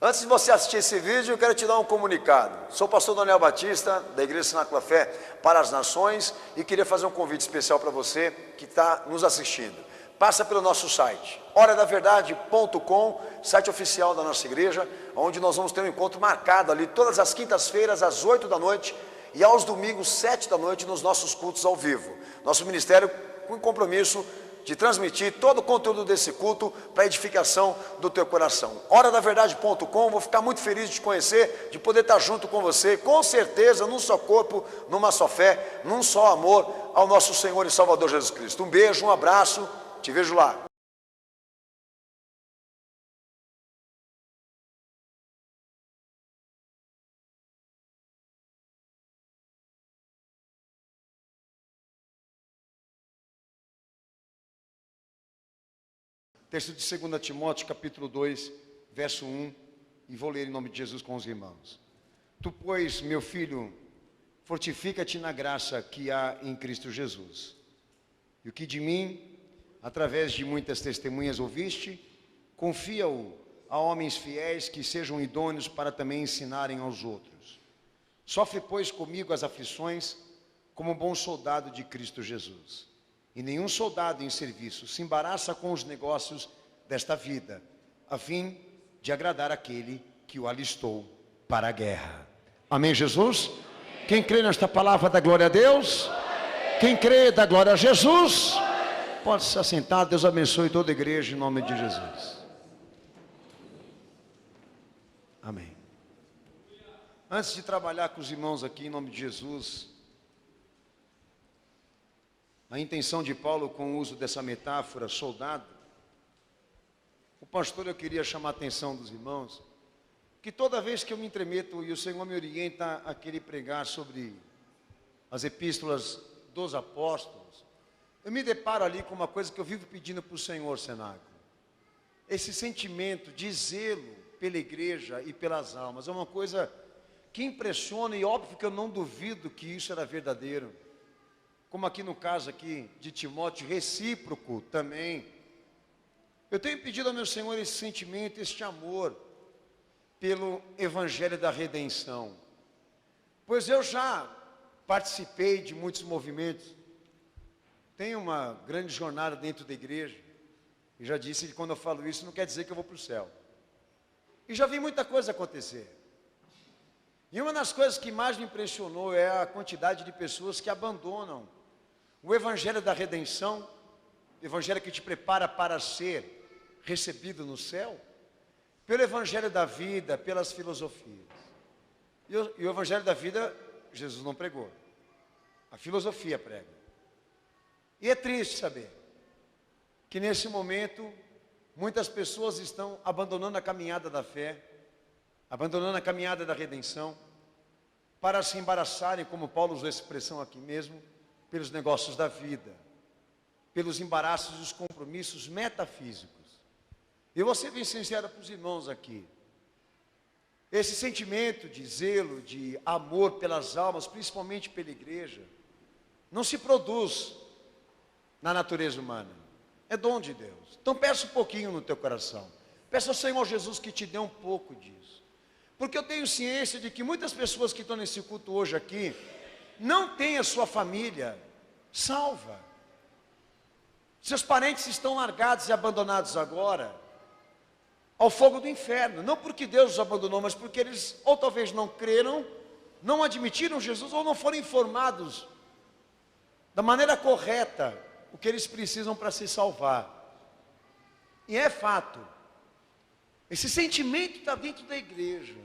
Antes de você assistir esse vídeo, eu quero te dar um comunicado. Sou o pastor Daniel Batista, da Igreja Cenáculo da Fé para as Nações, e queria fazer um convite especial para você que está nos assistindo. Passa pelo nosso site, horadaverdade.com, site oficial da nossa igreja, onde nós vamos ter um encontro marcado ali todas as quintas-feiras às 8 da noite e aos domingos 7 da noite nos nossos cultos ao vivo. Nosso ministério com compromisso de transmitir todo o conteúdo desse culto para a edificação do teu coração. Horadaverdade.com, vou ficar muito feliz de te conhecer, de poder estar junto com você, com certeza, num só corpo, numa só fé, num só amor ao nosso Senhor e Salvador Jesus Cristo. Um beijo, um abraço, te vejo lá. Texto de 2 Timóteo, capítulo 2, verso 1, e vou ler em nome de Jesus com os irmãos. Tu, pois, meu filho, fortifica-te na graça que há em Cristo Jesus. E o que de mim, através de muitas testemunhas ouviste, confia-o a homens fiéis que sejam idôneos para também ensinarem aos outros. Sofre, pois, comigo as aflições, como um bom soldado de Cristo Jesus. E nenhum soldado em serviço se embaraça com os negócios desta vida, a fim de agradar aquele que o alistou para a guerra. Amém, Jesus? Amém. Quem crê nesta palavra dá glória a Deus? Amém. Quem crê dá glória a Jesus? Amém. Pode se assentar. Deus abençoe toda a igreja em nome de Jesus. Amém. Antes de trabalhar com os irmãos aqui em nome de Jesus, a intenção de Paulo com o uso dessa metáfora, soldado, o pastor, eu queria chamar a atenção dos irmãos, que toda vez que eu me intrometo e o Senhor me orienta a querer pregar sobre as epístolas dos apóstolos, eu me deparo ali com uma coisa que eu vivo pedindo para o Senhor, Cenáculo. Esse sentimento de zelo pela igreja e pelas almas, é uma coisa que impressiona, e óbvio que eu não duvido que isso era verdadeiro. Como aqui no caso aqui de Timóteo, recíproco também. Eu tenho pedido ao meu Senhor esse sentimento, este amor pelo Evangelho da Redenção. Pois eu já participei de muitos movimentos. Tenho uma grande jornada dentro da igreja. E já disse que quando eu falo isso não quer dizer que eu vou para o céu. E já vi muita coisa acontecer. E uma das coisas que mais me impressionou é a quantidade de pessoas que abandonam o Evangelho da Redenção, o Evangelho que te prepara para ser recebido no céu, pelo Evangelho da vida, pelas filosofias. E o Evangelho da vida, Jesus não pregou. A filosofia prega. E é triste saber que nesse momento, muitas pessoas estão abandonando a caminhada da fé, abandonando a caminhada da redenção, para se embaraçarem, como Paulo usou essa expressão aqui mesmo, pelos negócios da vida, pelos embaraços e os compromissos metafísicos. Eu vou ser bem sincero para os irmãos aqui. Esse sentimento de zelo, de amor pelas almas, principalmente pela igreja, não se produz na natureza humana. É dom de Deus. Então peça um pouquinho no teu coração. Peça ao Senhor Jesus que te dê um pouco disso. Porque eu tenho ciência de que muitas pessoas que estão nesse culto hoje aqui, não têm a sua família salva. Seus parentes estão largados e abandonados agora ao fogo do inferno. Não porque Deus os abandonou, mas porque eles ou talvez não creram, não admitiram Jesus, ou não foram informados da maneira correta o que eles precisam para se salvar. E é fato. Esse sentimento está dentro da igreja,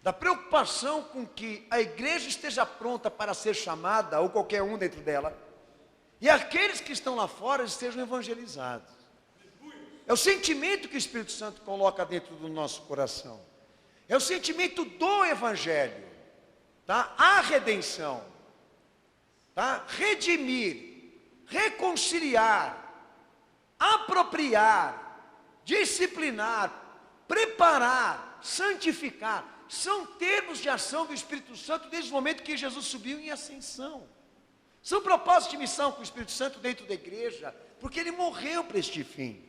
da preocupação com que a igreja esteja pronta para ser chamada, ou qualquer um dentro dela, e aqueles que estão lá fora estejam evangelizados. É o sentimento que o Espírito Santo coloca dentro do nosso coração. É o sentimento do Evangelho, tá? A redenção, tá? Redimir, reconciliar, apropriar, disciplinar, preparar, santificar, são termos de ação do Espírito Santo desde o momento que Jesus subiu em ascensão. São propósitos de missão com o Espírito Santo dentro da igreja, porque ele morreu para este fim.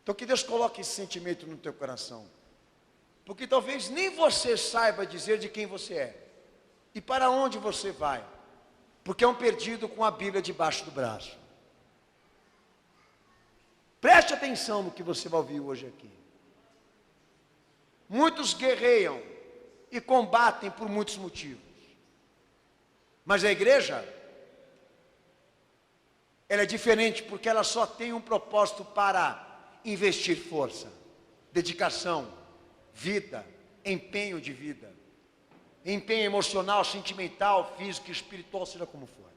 Então que Deus coloque esse sentimento no teu coração. Porque talvez nem você saiba dizer de quem você é. E para onde você vai. Porque é um perdido com a Bíblia debaixo do braço. Preste atenção no que você vai ouvir hoje aqui. Muitos guerreiam e combatem por muitos motivos. Mas a igreja, ela é diferente porque ela só tem um propósito para investir força, dedicação, vida, empenho de vida. Empenho emocional, sentimental, físico, espiritual, seja como for.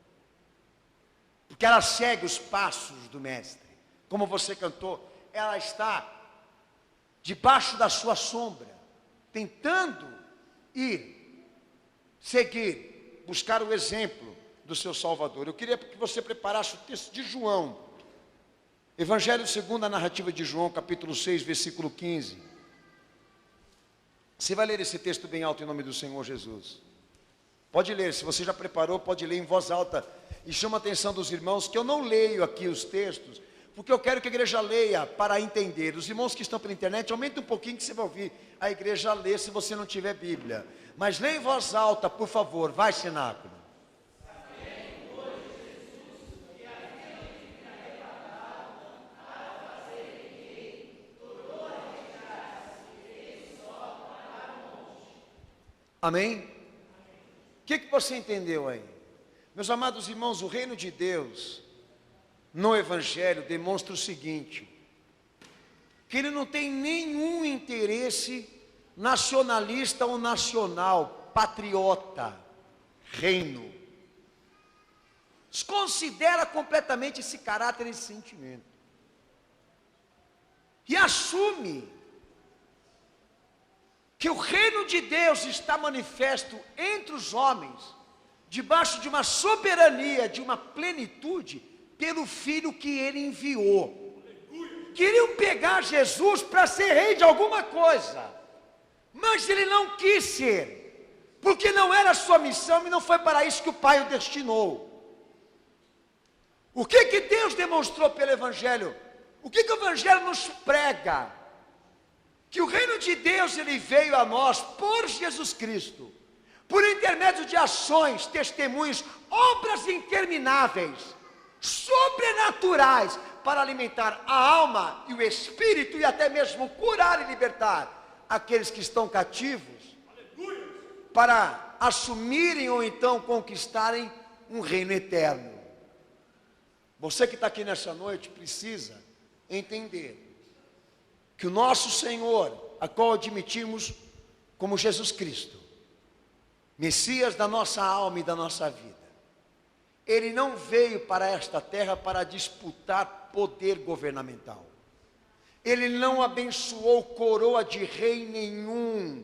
Porque ela segue os passos do mestre. Como você cantou, ela está debaixo da sua sombra, tentando ir, seguir, buscar o exemplo do seu Salvador. Eu queria que você preparasse o texto de João. Evangelho segundo a narrativa de João, capítulo 6, versículo 15. Você vai ler esse texto bem alto em nome do Senhor Jesus. Pode ler, se você já preparou, pode ler em voz alta. E chama a atenção dos irmãos que eu não leio aqui os textos, porque eu quero que a igreja leia para entender. Os irmãos que estão pela internet, aumenta um pouquinho que você vai ouvir a igreja ler se você não tiver Bíblia. Mas leia em voz alta, por favor. Vai, cenáculo. Amém? O que você entendeu aí? Meus amados irmãos, o reino de Deus no Evangelho demonstra o seguinte: que ele não tem nenhum interesse nacionalista ou nacional, patriota, reino. Desconsidera completamente esse caráter, esse sentimento. E assume que o reino de Deus está manifesto entre os homens, debaixo de uma soberania, de uma plenitude, pelo Filho que ele enviou. Queriam pegar Jesus para ser rei de alguma coisa, mas ele não quis ser, porque não era a sua missão e não foi para isso que o Pai o destinou. O que Deus demonstrou pelo Evangelho? O que o Evangelho nos prega? Que o reino de Deus ele veio a nós por Jesus Cristo, por intermédio de ações, testemunhos, obras intermináveis, sobrenaturais, para alimentar a alma e o espírito e até mesmo curar e libertar aqueles que estão cativos, para assumirem ou então conquistarem um reino eterno. Você que está aqui nessa noite precisa entender que o nosso Senhor, a qual admitimos como Jesus Cristo, Messias da nossa alma e da nossa vida, ele não veio para esta terra para disputar poder governamental. Ele não abençoou coroa de rei nenhum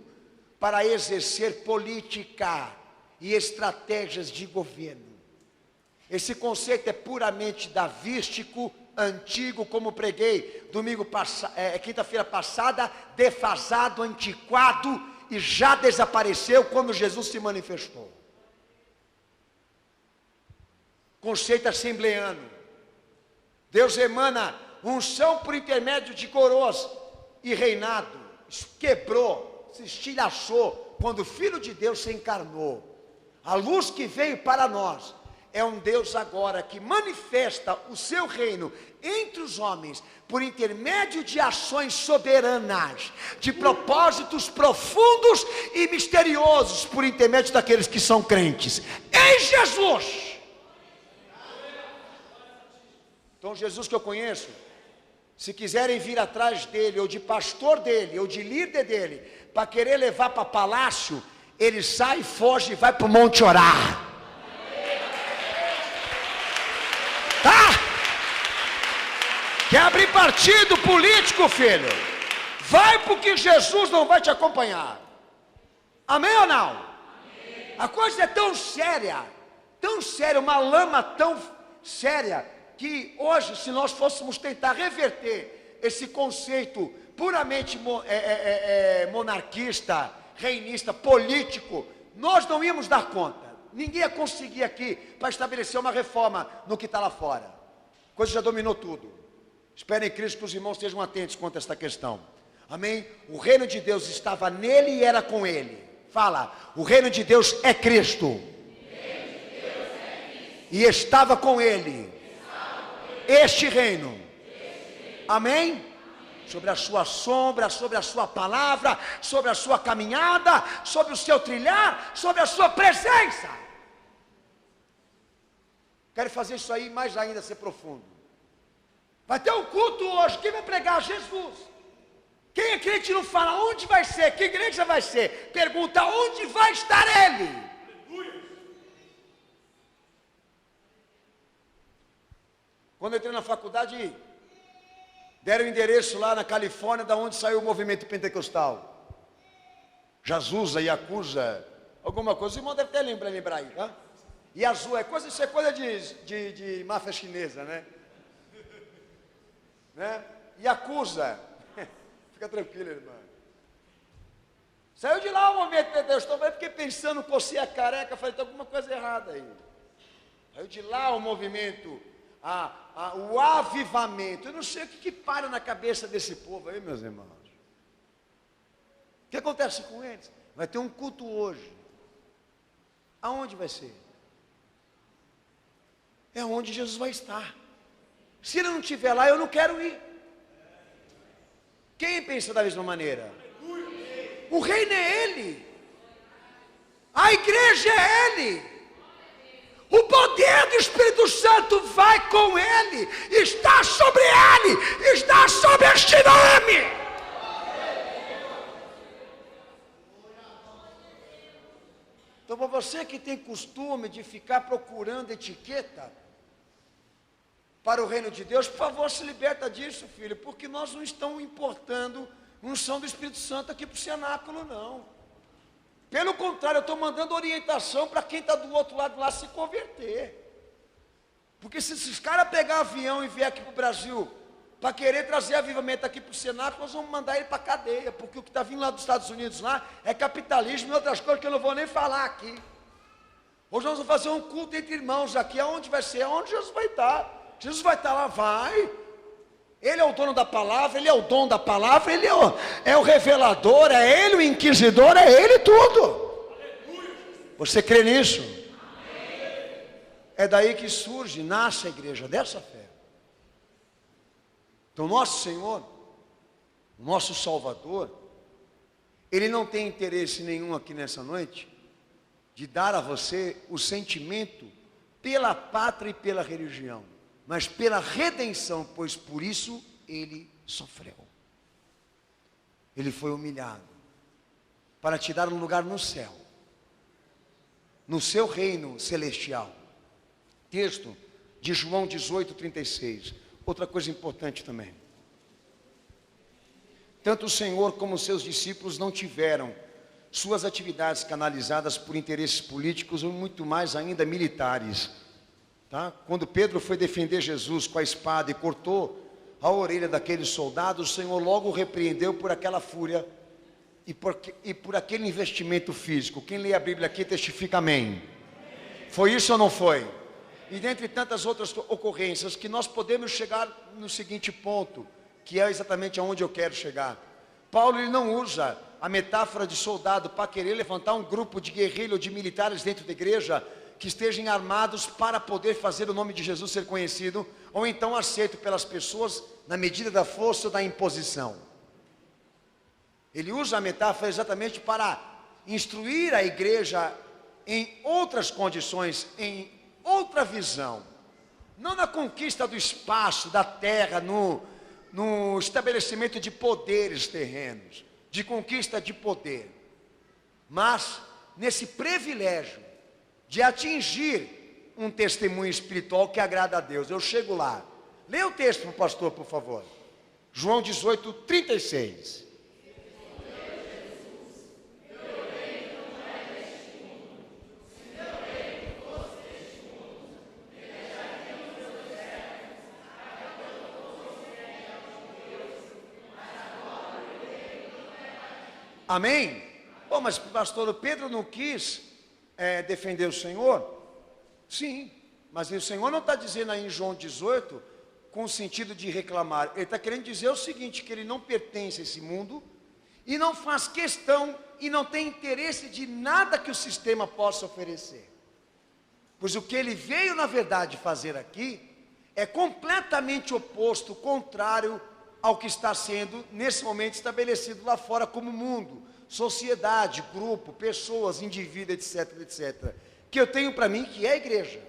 para exercer política e estratégias de governo. Esse conceito é puramente davístico, antigo, como preguei quinta-feira passada, defasado, antiquado e já desapareceu quando Jesus se manifestou. Conceito assembleano. Deus emana unção por intermédio de coroas e reinado. Isso quebrou, se estilhaçou quando o Filho de Deus se encarnou. A luz que veio para nós é um Deus agora que manifesta o seu reino entre os homens por intermédio de ações soberanas, de propósitos profundos e misteriosos por intermédio daqueles que são crentes em Jesus. Então Jesus que eu conheço, se quiserem vir atrás dele, ou de pastor dele, ou de líder dele, para querer levar para palácio, ele sai, foge e vai para o monte orar. Quer abrir partido político, filho? Vai porque Jesus não vai te acompanhar. Amém ou não? Amém. A coisa é tão séria, uma lama tão séria, que hoje, se nós fôssemos tentar reverter esse conceito puramente monarquista, reinista, político, nós não íamos dar conta. Ninguém ia conseguir aqui para estabelecer uma reforma no que está lá fora. A coisa já dominou tudo. Espero em Cristo que os irmãos estejam atentos quanto a esta questão. Amém? O reino de Deus estava nele e era com ele. Fala, o reino de Deus é Cristo. E estava com ele. Este reino. Amém? Sobre a sua sombra, sobre a sua palavra, sobre a sua caminhada, sobre o seu trilhar, sobre a sua presença. Quero fazer isso aí mais ainda, ser profundo. Vai ter um culto hoje, quem vai pregar? Jesus. Quem é crente não fala onde vai ser, que igreja vai ser, pergunta onde vai estar ele. Quando eu entrei na faculdade, deram o endereço lá na Califórnia, da onde saiu o movimento pentecostal. Jazusa, Yakuza, alguma coisa. O irmão deve até lembrar aí, tá? Yazu, isso é coisa de máfia chinesa, né? Yakuza. Fica tranquilo, irmão. Saiu de lá o movimento pentecostal, mas eu fiquei pensando, cocei a careca, falei, tem alguma coisa errada aí. Saiu de lá o movimento, o avivamento. Eu não sei o que para na cabeça desse povo aí, meus irmãos. O que acontece com eles? Vai ter um culto hoje. Aonde vai ser? É onde Jesus vai estar. Se ele não estiver lá, eu não quero ir. Quem pensa da mesma maneira? O reino é ele. A igreja é ele. O poder do Espírito Santo vai com ele, está sobre ele, está sobre este nome. Então, para você que tem costume de ficar procurando etiqueta para o reino de Deus, por favor, se liberta disso, filho, porque nós não estamos importando unção do Espírito Santo aqui para o cenáculo, não. Pelo contrário, eu estou mandando orientação para quem está do outro lado lá se converter. Porque se esses caras pegar avião e vier aqui para o Brasil, para querer trazer avivamento aqui para o cenáculo, nós vamos mandar ele para a cadeia, porque o que está vindo lá dos Estados Unidos lá é capitalismo e outras coisas que eu não vou nem falar aqui. Hoje nós vamos fazer um culto entre irmãos aqui, aonde vai ser? Aonde Jesus vai estar. Jesus vai estar lá, vai. Ele é o dono da palavra, ele é o dom da palavra, ele é o revelador, é ele o inquisidor, é ele tudo. Você crê nisso? É daí que surge, nasce a igreja dessa fé. Então nosso Senhor, nosso Salvador, Ele não tem interesse nenhum aqui nessa noite de dar a você o sentimento pela pátria e pela religião, mas pela redenção, pois por isso ele sofreu. Ele foi humilhado, para te dar um lugar no céu, no seu reino celestial. Texto de João 18:36. Outra coisa importante também. Tanto o Senhor como os seus discípulos não tiveram suas atividades canalizadas por interesses políticos ou muito mais ainda militares. Tá? Quando Pedro foi defender Jesus com a espada e cortou a orelha daquele soldado, o Senhor logo o repreendeu por aquela fúria e por aquele investimento físico. Quem lê a Bíblia aqui testifica amém. Foi isso ou não foi? E dentre tantas outras ocorrências que nós podemos chegar no seguinte ponto, que é exatamente aonde eu quero chegar. Paulo ele não usa a metáfora de soldado para querer levantar um grupo de guerrilha ou de militares dentro da igreja que estejam armados para poder fazer o nome de Jesus ser conhecido, ou então aceito pelas pessoas na medida da força ou da imposição. Ele usa a metáfora exatamente para instruir a igreja em outras condições, em outra visão, não na conquista do espaço, da terra, no estabelecimento de poderes terrenos, de conquista de poder, mas nesse privilégio de atingir um testemunho espiritual que agrada a Deus. Eu chego lá. Leia o texto para o pastor, por favor. João 18:36. Amém? Bom, mas pastor, o Pedro não quis defender o Senhor? Sim, mas o Senhor não está dizendo aí em João 18 com o sentido de reclamar. Ele está querendo dizer o seguinte, que ele não pertence a esse mundo e não faz questão e não tem interesse de nada que o sistema possa oferecer. Pois o que ele veio, na verdade, fazer aqui é completamente oposto, contrário ao que está sendo, nesse momento, estabelecido lá fora como mundo, sociedade, grupo, pessoas, indivíduo, etc, etc. Que eu tenho para mim que é a igreja.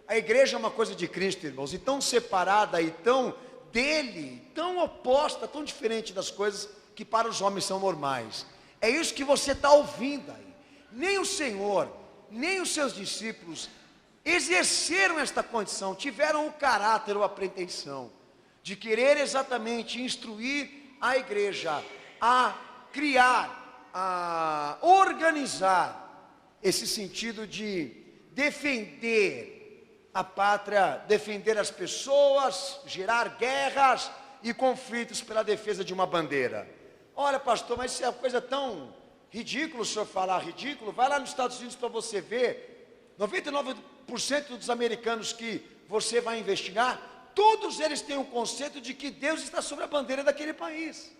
A igreja é uma coisa de Cristo, irmãos, e tão separada e tão dele, tão oposta, tão diferente das coisas que para os homens são normais. É isso que você está ouvindo aí. Nem o Senhor, nem os seus discípulos exerceram esta condição, tiveram o caráter ou a pretensão de querer exatamente instruir a igreja a criar, a organizar esse sentido de defender a pátria, defender as pessoas, gerar guerras e conflitos pela defesa de uma bandeira. Olha, pastor, mas isso é uma coisa tão ridícula o senhor falar ridículo. Vai lá nos Estados Unidos para você ver, 99% dos americanos que você vai investigar, todos eles têm o conceito de que Deus está sobre a bandeira daquele país.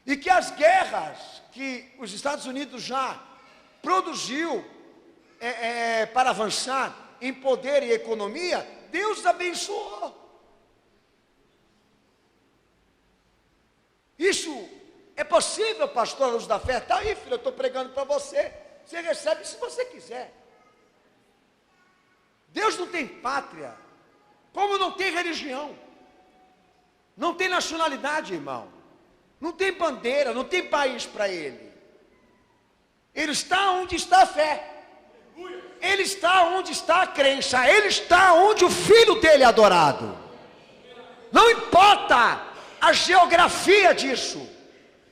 E que as guerras que os Estados Unidos já produziu para avançar em poder e economia, Deus abençoou. Isso é possível, pastor, à luz da fé? Está aí, filho, eu estou pregando para você. Você recebe se você quiser. Deus não tem pátria, como não tem religião, não tem nacionalidade, irmão, não tem bandeira, não tem país para Ele. Ele está onde está a fé, Ele está onde está a crença, Ele está onde o Filho dele é adorado. Não importa a geografia disso,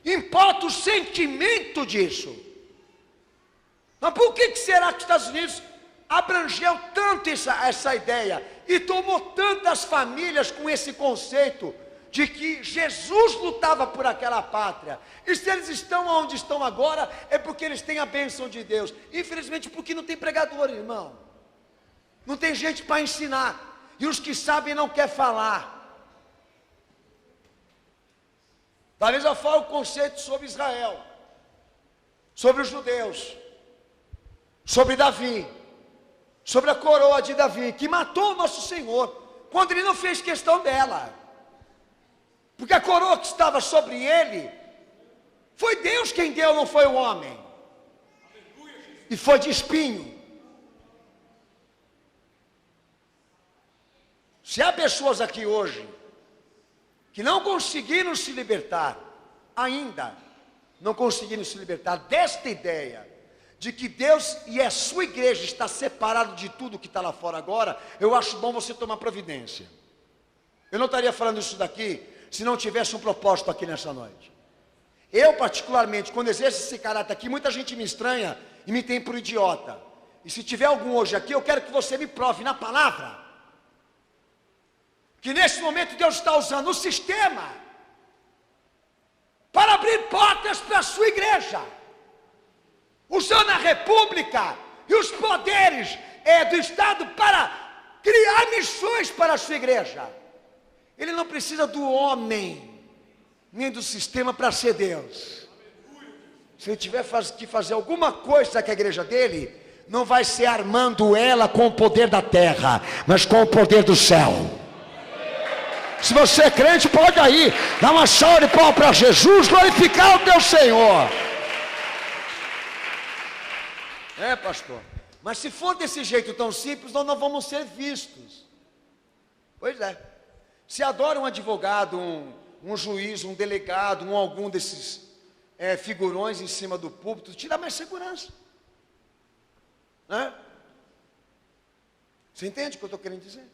importa o sentimento disso. Mas por que será que os Estados Unidos abrangeu tanto essa ideia e tomou tantas famílias com esse conceito de que Jesus lutava por aquela pátria? E se eles estão onde estão agora, é porque eles têm a bênção de Deus. Infelizmente, porque não tem pregador, irmão, não tem gente para ensinar, e os que sabem não querem falar. Talvez eu fale o conceito sobre Israel, sobre os judeus, sobre Davi, sobre a coroa de Davi, que matou o nosso Senhor, quando ele não fez questão dela, porque a coroa que estava sobre ele, foi Deus quem deu, não foi o homem, e foi de espinho. Se há pessoas aqui hoje, que não conseguiram se libertar, ainda, não conseguiram se libertar desta ideia, de que Deus e a sua igreja está separado de tudo que está lá fora agora, eu acho bom você tomar providência. Eu não estaria falando isso daqui, se não tivesse um propósito aqui nessa noite. Eu particularmente, quando exerço esse caráter aqui, muita gente me estranha e me tem por idiota. E se tiver algum hoje aqui, eu quero que você me prove na palavra, que nesse momento Deus está usando o sistema, para abrir portas para a sua igreja, usando a república e os poderes do Estado para criar missões para a sua igreja. Ele não precisa do homem, nem do sistema para ser Deus. Se ele tiver que fazer alguma coisa com a igreja dele, não vai ser armando ela com o poder da terra, mas com o poder do céu. Se você é crente, pode aí dar uma salva de palmas para Jesus, glorificar o teu Senhor. É, pastor, mas se for desse jeito tão simples, nós não vamos ser vistos. Pois é. Se adora um advogado, um juiz, um delegado, algum desses figurões em cima do púlpito, te dá mais segurança, né? Você entende o que eu estou querendo dizer?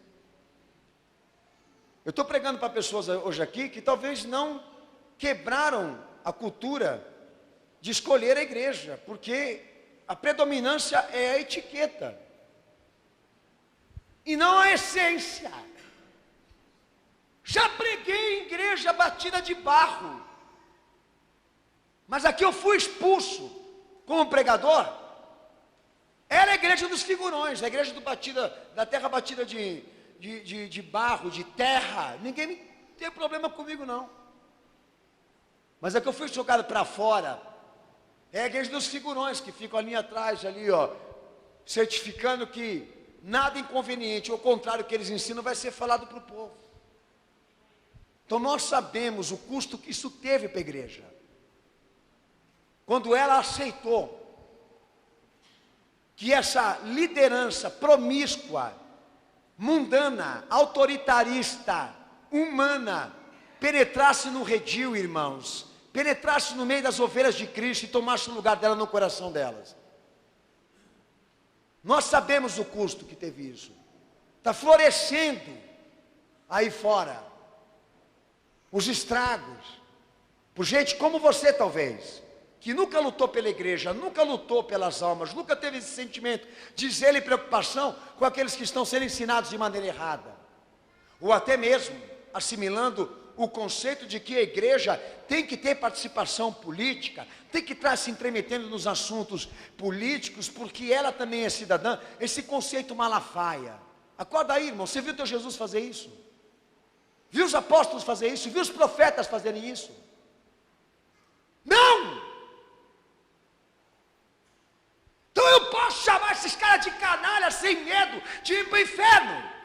Eu estou pregando para pessoas hoje aqui que talvez não quebraram a cultura de escolher a igreja, porque a predominância é a etiqueta e não a essência. Já preguei em igreja batida de barro, mas aqui eu fui expulso como pregador, Era a igreja dos figurões, a igreja da terra batida de barro, de terra. Ninguém tem problema comigo, não. Mas é que eu fui jogado para fora. É a igreja dos figurões que ficam ali atrás, ali, ó, certificando que nada inconveniente, ao contrário, que eles ensinam vai ser falado para o povo. Então nós sabemos o custo que isso teve para a igreja. Quando ela aceitou que essa liderança promíscua, mundana, autoritarista, humana, penetrasse no redil, irmãos, penetrasse no meio das ovelhas de Cristo e tomasse o lugar dela no coração delas. Nós sabemos o custo que teve isso. Está florescendo aí fora os estragos, por gente como você talvez, que nunca lutou pela igreja, nunca lutou pelas almas, nunca teve esse sentimento de zelo e preocupação com aqueles que estão sendo ensinados de maneira errada, ou até mesmo assimilando o conceito de que a igreja tem que ter participação política, tem que estar se intrometendo nos assuntos políticos, porque ela também é cidadã. Esse conceito malafaia. Acorda aí, irmão, você viu teu Jesus fazer isso? Viu os apóstolos fazer isso? Viu os profetas fazerem isso? Não! Então eu posso chamar esses caras de canalha sem medo de ir para o inferno.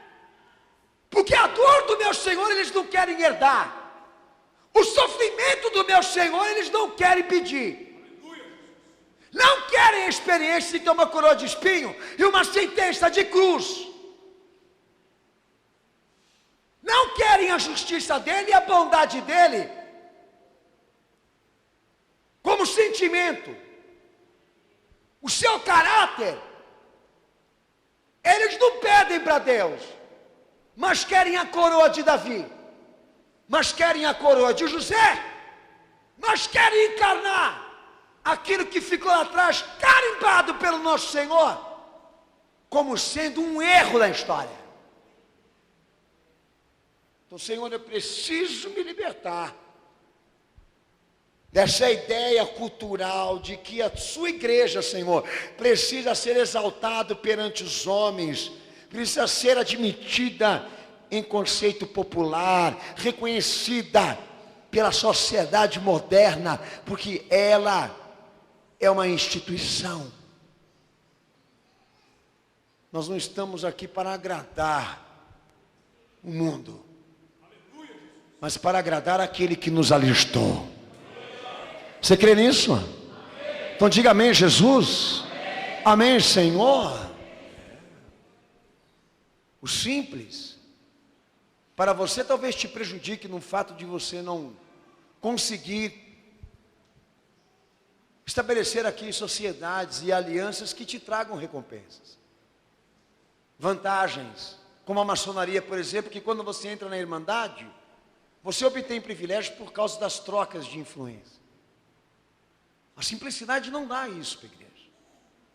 Porque a dor do meu Senhor eles não querem herdar. O sofrimento do meu Senhor eles não querem pedir. Não querem a experiência de ter uma coroa de espinho e uma sentença de cruz. Não querem a justiça dele e a bondade dele como sentimento. O seu caráter eles não pedem para Deus, mas querem a coroa de Davi, mas querem a coroa de José, mas querem encarnar aquilo que ficou lá atrás, carimbado pelo nosso Senhor, como sendo um erro da história. Então, Senhor, eu preciso me libertar dessa ideia cultural de que a sua igreja, Senhor, precisa ser exaltada perante os homens, precisa ser admitida em conceito popular, reconhecida pela sociedade moderna, porque ela é uma instituição. Nós não estamos aqui para agradar o mundo, mas para agradar aquele que nos alistou. Você crê nisso? Então diga amém, Jesus. Amém, Senhor. O simples, para você talvez te prejudique no fato de você não conseguir estabelecer aqui sociedades e alianças que te tragam recompensas, vantagens, como a maçonaria, por exemplo, que quando você entra na irmandade, você obtém privilégios por causa das trocas de influência. A simplicidade não dá isso para a igreja.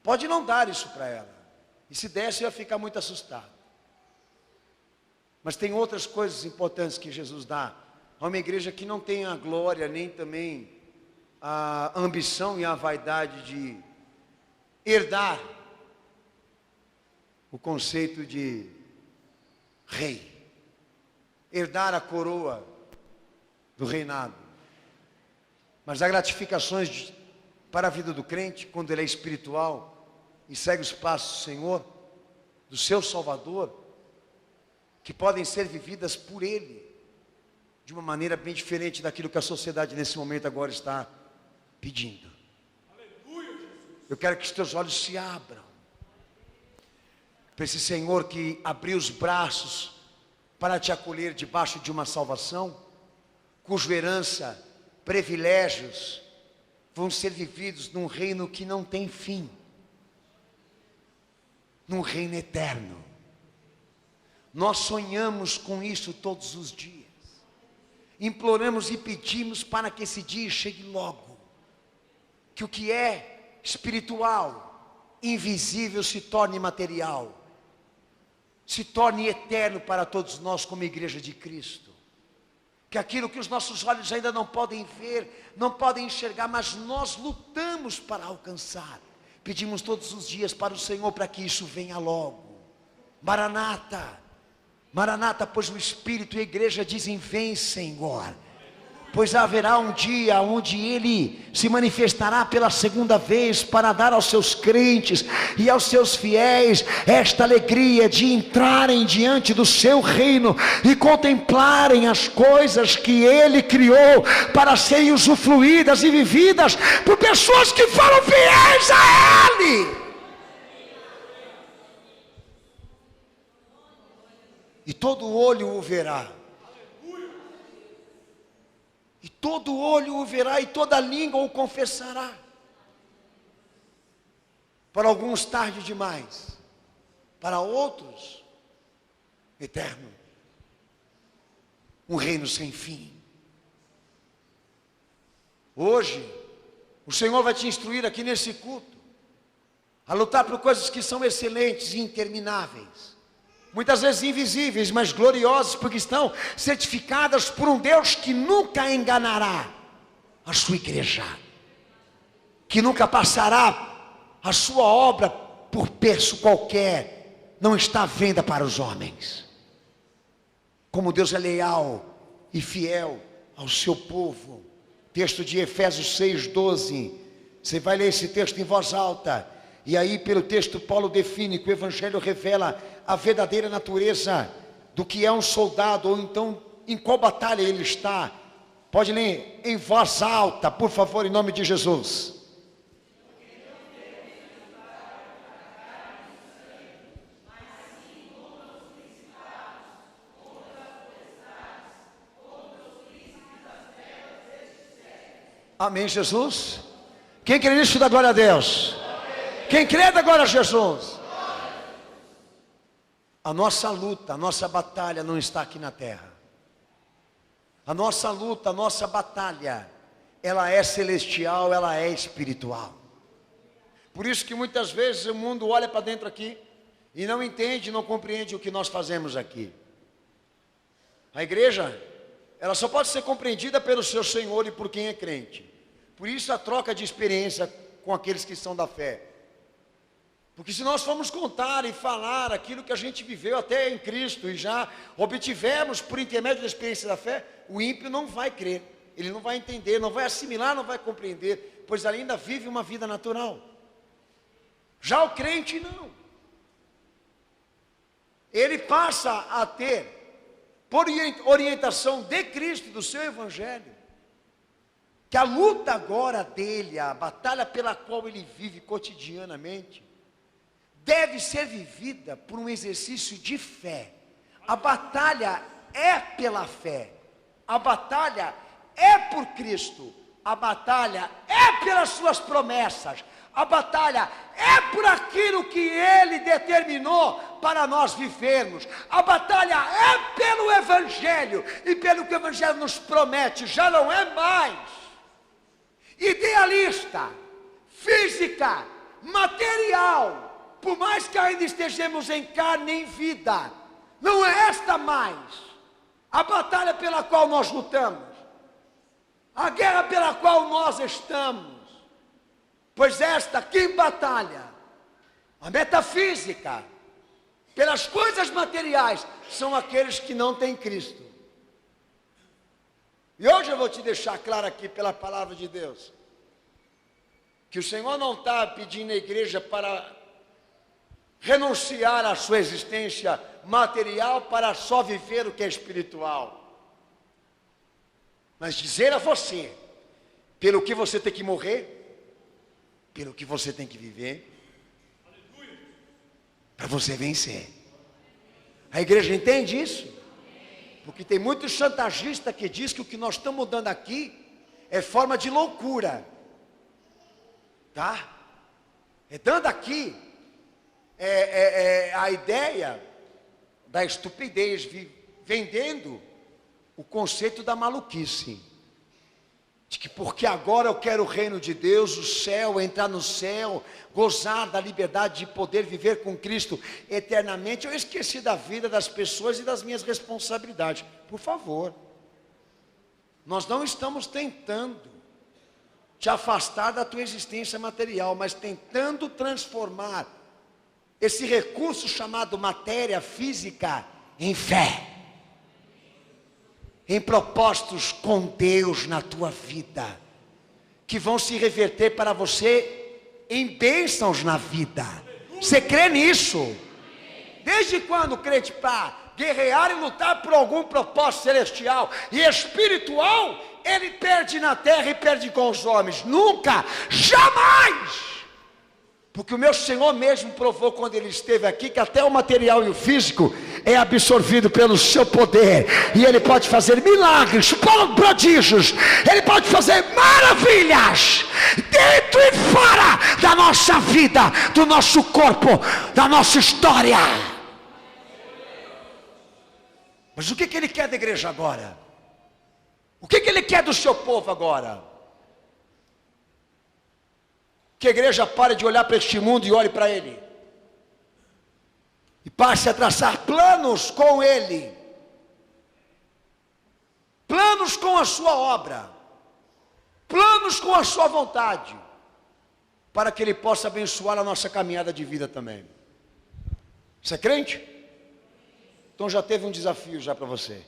Pode não dar isso para ela. E se desse, eu ia ficar muito assustado. Mas tem outras coisas importantes que Jesus dá a uma igreja que não tem a glória, nem também a ambição e a vaidade de herdar o conceito de rei, herdar a coroa do reinado. Mas há gratificações para a vida do crente, quando ele é espiritual e segue os passos do Senhor, do seu Salvador, que podem ser vividas por ele, de uma maneira bem diferente daquilo que a sociedade nesse momento agora está pedindo. Eu quero que os teus olhos se abram para esse Senhor que abriu os braços para te acolher debaixo de uma salvação, cuja herança, privilégios vão ser vividos num reino que não tem fim, num reino eterno. Nós sonhamos com isso todos os dias, imploramos e pedimos para que esse dia chegue logo, que o que é espiritual, invisível, se torne material, se torne eterno para todos nós como igreja de Cristo. Que aquilo que os nossos olhos ainda não podem ver, não podem enxergar, mas nós lutamos para alcançar, Pedimos todos os dias para o Senhor para que isso venha logo. Maranata, Maranata, pois o Espírito e a igreja dizem: vem, Senhor. Pois haverá um dia onde Ele se manifestará pela segunda vez para dar aos seus crentes e aos seus fiéis esta alegria de entrarem diante do seu reino e contemplarem as coisas que Ele criou para serem usufruídas e vividas por pessoas que foram fiéis a Ele. E todo olho o verá. E todo olho o verá, e toda língua o confessará. Para alguns tarde demais, para outros eterno. Um reino sem fim. Hoje, o Senhor vai te instruir aqui nesse culto a lutar por coisas que são excelentes e intermináveis. Muitas vezes invisíveis, mas gloriosas, porque estão certificadas por um Deus que nunca enganará a sua igreja, que nunca passará a sua obra por preço qualquer, não está à venda para os homens. Como Deus é leal e fiel ao seu povo. Texto de Efésios 6:12. Você vai ler esse texto em voz alta. E aí, pelo texto, Paulo define que o Evangelho revela a verdadeira natureza do que é um soldado, ou então em qual batalha ele está. Pode ler em voz alta, por favor, em nome de Jesus. Amém, Jesus? Quem crê nisso, dá glória a Deus. Quem crê, dá glória a Jesus. A nossa luta, a nossa batalha não está aqui na terra. A nossa luta, a nossa batalha, ela é celestial, ela é espiritual. Por isso que muitas vezes o mundo olha para dentro aqui e não entende, não compreende o que nós fazemos aqui. A igreja, ela só pode ser compreendida pelo seu Senhor e por quem é crente. Por isso a troca de experiência com aqueles que são da fé. Porque se nós formos contar e falar aquilo que a gente viveu até em Cristo e já obtivemos por intermédio da experiência da fé, o ímpio não vai crer, ele não vai entender, não vai assimilar, não vai compreender, pois ainda vive uma vida natural. Já o crente não. Ele passa a ter, por orientação de Cristo, do seu Evangelho, que a luta agora dele, a batalha pela qual ele vive cotidianamente, deve ser vivida por um exercício de fé. A batalha é pela fé. A batalha é por Cristo. A batalha é pelas suas promessas. A batalha é por aquilo que Ele determinou para nós vivermos. A batalha é pelo Evangelho. E pelo que o Evangelho nos promete. Já não é mais idealista, física, material. Por mais que ainda estejamos em carne e em vida, não é esta mais a batalha pela qual nós lutamos, a guerra pela qual nós estamos, pois esta que batalha, a metafísica, pelas coisas materiais, são aqueles que não têm Cristo. E hoje eu vou te deixar claro aqui pela palavra de Deus, que o Senhor não está pedindo à igreja para renunciar à sua existência material para só viver o que é espiritual, mas dizer a você, pelo que você tem que morrer, pelo que você tem que viver, para você vencer. A igreja entende isso? Porque tem muito chantagista que diz que o que nós estamos dando aqui é forma de loucura, tá? É dando aqui a ideia da estupidez, vendendo o conceito da maluquice, de que porque agora eu quero o reino de Deus, o céu, entrar no céu, gozar da liberdade de poder viver com Cristo eternamente, eu esqueci da vida das pessoas e das minhas responsabilidades. Por favor, nós não estamos tentando te afastar da tua existência material, mas tentando transformar esse recurso chamado matéria física em fé, em propósitos com Deus na tua vida, que vão se reverter para você em bênçãos na vida. Você crê nisso? Desde quando crente para guerrear e lutar por algum propósito celestial e espiritual, ele perde na terra e perde com os homens? Nunca, jamais! Porque o meu Senhor mesmo provou quando ele esteve aqui que até o material e o físico é absorvido pelo seu poder. E ele pode fazer milagres, prodígios. Ele pode fazer maravilhas dentro e fora da nossa vida, do nosso corpo, da nossa história. Mas o que ele quer da igreja agora? O que ele quer do seu povo agora? Que a igreja pare de olhar para este mundo e olhe para ele. E passe a traçar planos com ele. Planos com a sua obra. Planos com a sua vontade. Para que ele possa abençoar a nossa caminhada de vida também. Você é crente? Então já teve um desafio já para você.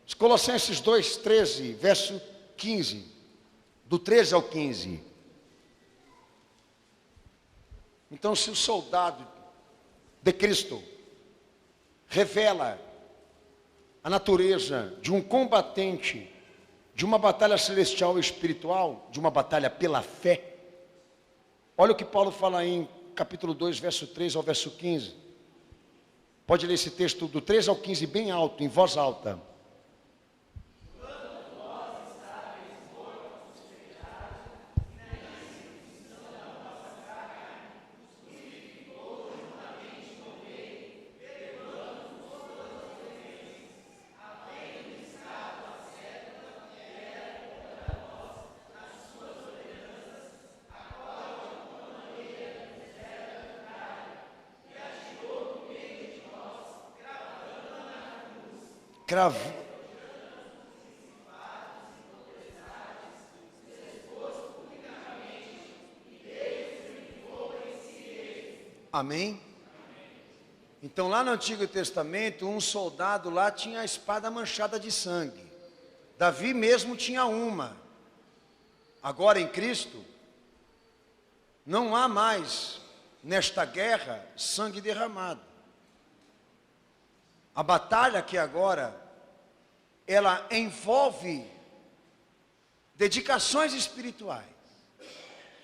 Os Colossenses 2:13, verso 15. Do 13 ao 15. Então, se o soldado de Cristo revela a natureza de um combatente de uma batalha celestial e espiritual, de uma batalha pela fé, olha o que Paulo fala aí em capítulo 2, verso 3 ao verso 15. Pode ler esse texto do 3 ao 15 bem alto, em voz alta. Amém? Então lá no Antigo Testamento, um soldado lá tinha a espada manchada de sangue. Davi mesmo tinha uma. Agora em Cristo, não há mais nesta guerra sangue derramado. A batalha que agora, ela envolve dedicações espirituais.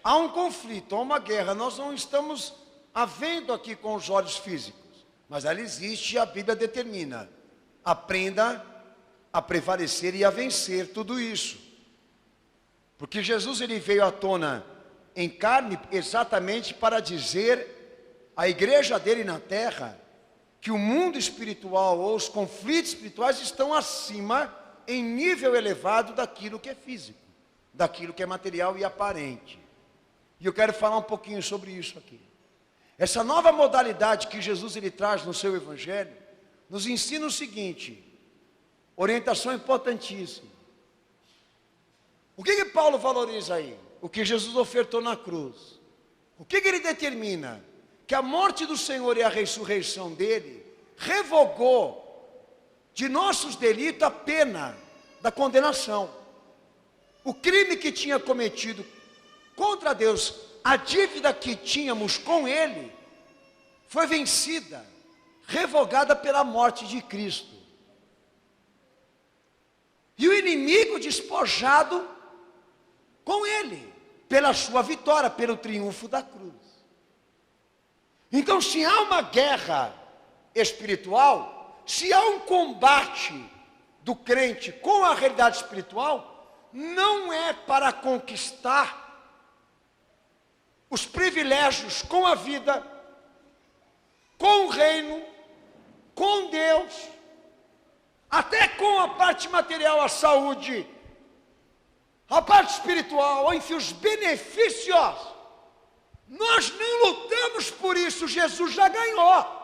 Há um conflito, há uma guerra. Nós não estamos vendo aqui com os olhos físicos, mas ela existe e a Bíblia determina. Aprenda a prevalecer e a vencer tudo isso. Porque Jesus ele veio à tona em carne exatamente para dizer à igreja dele na terra que o mundo espiritual ou os conflitos espirituais estão acima, em nível elevado daquilo que é físico, daquilo que é material e aparente. E eu quero falar um pouquinho sobre isso aqui. Essa nova modalidade que Jesus ele traz no seu evangelho, nos ensina o seguinte, orientação importantíssima. O que Paulo valoriza aí? O que Jesus ofertou na cruz. O que ele determina? Que a morte do Senhor e a ressurreição dele revogou de nossos delitos a pena da condenação. O crime que tinha cometido contra Deus, a dívida que tínhamos com ele, foi vencida, revogada pela morte de Cristo. E o inimigo despojado com ele, pela sua vitória, pelo triunfo da cruz. Então, se há uma guerra espiritual, se há um combate do crente com a realidade espiritual, não é para conquistar os privilégios com a vida, com o reino, com Deus, até com a parte material, a saúde, a parte espiritual, enfim, os benefícios. Nós não lutamos por isso, Jesus já ganhou.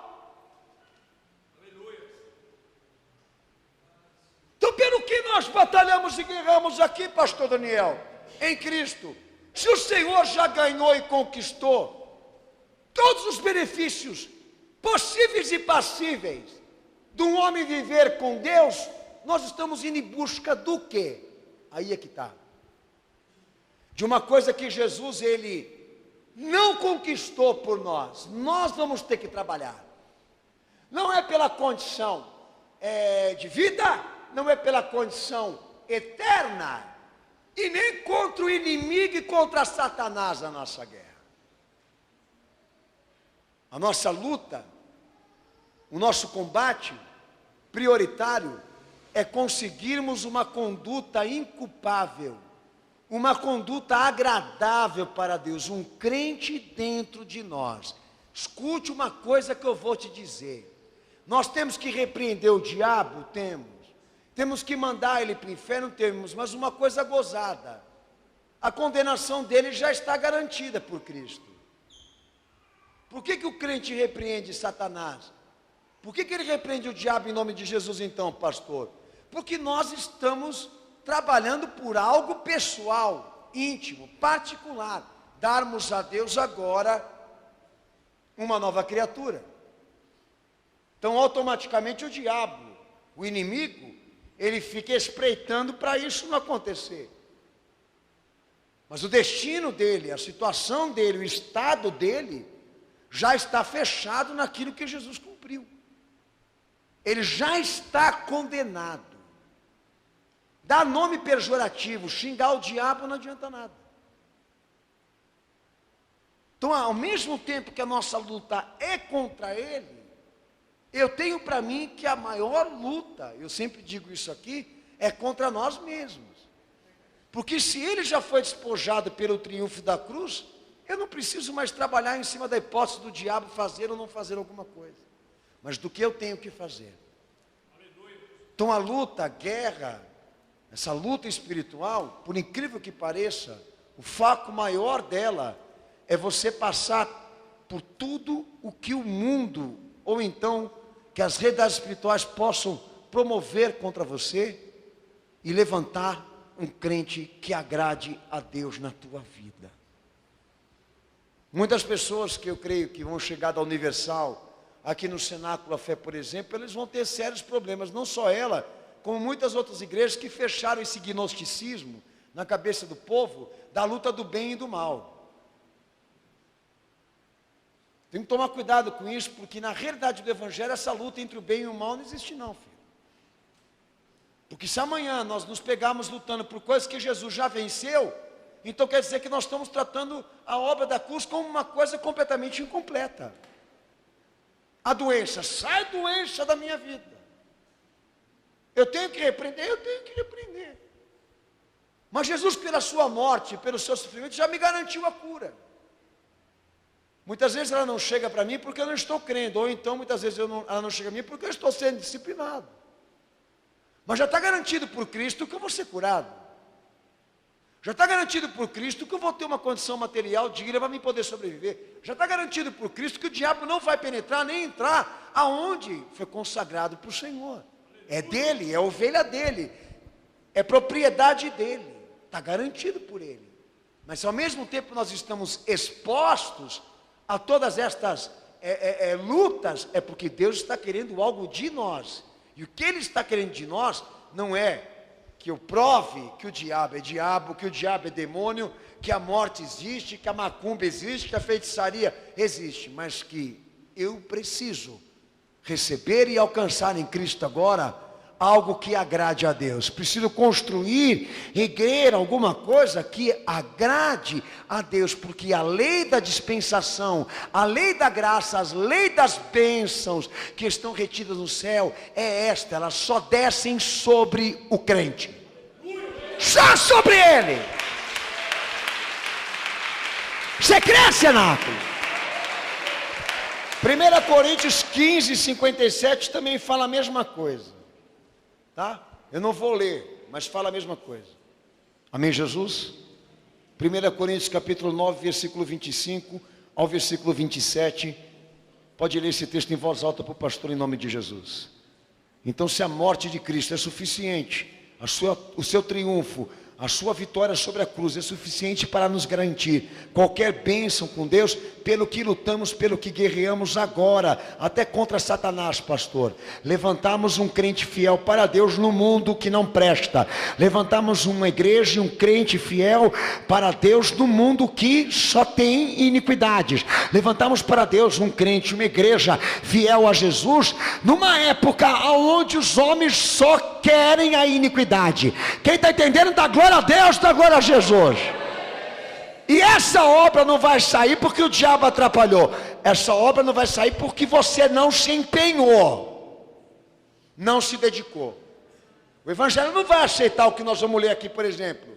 Então, pelo que nós batalhamos e guerramos aqui, pastor Daniel? Em Cristo, Se o Senhor já ganhou e conquistou todos os benefícios possíveis e passíveis de um homem viver com Deus, nós estamos indo em busca do quê? Aí é que está. De uma coisa que Jesus, ele não conquistou por nós. Nós vamos ter que trabalhar. Não é pela condição de vida, não é pela condição eterna, e nem contra o inimigo e contra Satanás a nossa guerra. A nossa luta, o nosso combate prioritário é conseguirmos uma conduta inculpável, uma conduta agradável para Deus, um crente dentro de nós. Escute uma coisa que eu vou te dizer. Nós temos que repreender o diabo? Temos que mandar ele para o inferno? Temos, mas uma coisa gozada: a condenação dele já está garantida por Cristo. Por que o crente repreende Satanás? Por que ele repreende o diabo em nome de Jesus então, pastor? Porque nós estamos trabalhando por algo pessoal, íntimo, particular. Darmos a Deus agora uma nova criatura. Então automaticamente o diabo, o inimigo, ele fica espreitando para isso não acontecer. Mas o destino dele, a situação dele, o estado dele, já está fechado naquilo que Jesus cumpriu. Ele já está condenado. Dar nome pejorativo, xingar o diabo não adianta nada. Então, ao mesmo tempo que a nossa luta é contra ele, eu tenho para mim que a maior luta, eu sempre digo isso aqui, é contra nós mesmos. Porque se ele já foi despojado pelo triunfo da cruz, eu não preciso mais trabalhar em cima da hipótese do diabo fazer ou não fazer alguma coisa, mas do que eu tenho que fazer. Então a luta, a guerra, essa luta espiritual, por incrível que pareça, o foco maior dela é você passar por tudo o que o mundo, ou então que as redes espirituais possam promover contra você e levantar um crente que agrade a Deus na tua vida. Muitas pessoas que eu creio que vão chegar da Universal, aqui no Cenáculo a Fé, por exemplo, eles vão ter sérios problemas, não só ela, como muitas outras igrejas que fecharam esse gnosticismo na cabeça do povo, da luta do bem e do mal. Tem que tomar cuidado com isso, porque na realidade do Evangelho, essa luta entre o bem e o mal não existe não, filho. Porque se amanhã nós nos pegarmos lutando por coisas que Jesus já venceu, então quer dizer que nós estamos tratando a obra da cruz como uma coisa completamente incompleta. A doença, sai doença da minha vida. Eu tenho que repreender, eu tenho que repreender. Mas Jesus, pela sua morte, pelo seu sofrimento, já me garantiu a cura. Muitas vezes ela não chega para mim porque eu não estou crendo, ou então muitas vezes ela não chega a mim porque eu estou sendo disciplinado. Mas já está garantido por Cristo que eu vou ser curado. Já está garantido por Cristo que eu vou ter uma condição material digna para mim poder sobreviver. Já está garantido por Cristo que o diabo não vai penetrar nem entrar aonde foi consagrado para o Senhor. É dele, é ovelha dele, é propriedade dele, está garantido por ele. Mas se ao mesmo tempo nós estamos expostos a todas estas lutas, é porque Deus está querendo algo de nós. E o que Ele está querendo de nós não é que eu prove que o diabo, que o diabo é demônio, que a morte existe, que a macumba existe, que a feitiçaria existe, mas que eu preciso receber e alcançar em Cristo agora algo que agrade a Deus. Preciso construir, reguer alguma coisa que agrade a Deus, porque a lei da dispensação, a lei da graça, as leis das bênçãos que estão retidas no céu, é esta, elas só descem sobre o crente, só sobre ele. Você crê, Cenáculo? 1 Coríntios 15, 57 também fala a mesma coisa. Tá? Eu não vou ler, mas fala a mesma coisa. Amém, Jesus? 1 Coríntios capítulo 9, versículo 25 ao versículo 27. Pode ler esse texto em voz alta para o pastor em nome de Jesus. Então, se a morte de Cristo é suficiente, o seu triunfo, A sua vitória sobre a cruz é suficiente para nos garantir qualquer bênção com Deus, pelo que lutamos, pelo que guerreamos agora, até contra Satanás, pastor. Levantamos um crente fiel para Deus no mundo que não presta. Levantamos uma igreja e um crente fiel para Deus no mundo que só tem iniquidades. Levantamos para Deus um crente, uma igreja fiel a Jesus, numa época onde os homens só querem a iniquidade. Quem está entendendo, dá glória a Deus, dá glória a Jesus. E essa obra não vai sair porque o diabo atrapalhou. Essa obra não vai sair porque você não se empenhou, não se dedicou. O evangelho não vai aceitar o que nós vamos ler aqui, por exemplo,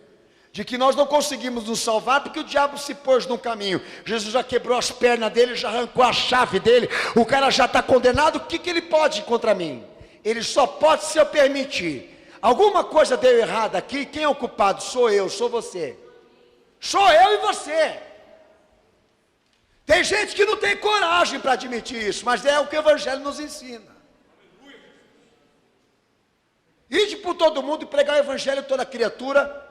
de que nós não conseguimos nos salvar porque o diabo se pôs no caminho. Jesus já quebrou as pernas dele, já arrancou a chave dele, o cara já está condenado. O que ele pode contra mim? Ele só pode se eu permitir. Alguma coisa deu errado aqui, quem é o culpado? Sou eu, sou você. Sou eu e você. Tem gente que não tem coragem para admitir isso, mas é o que o evangelho nos ensina. Ide por todo mundo e pregar o evangelho a toda criatura,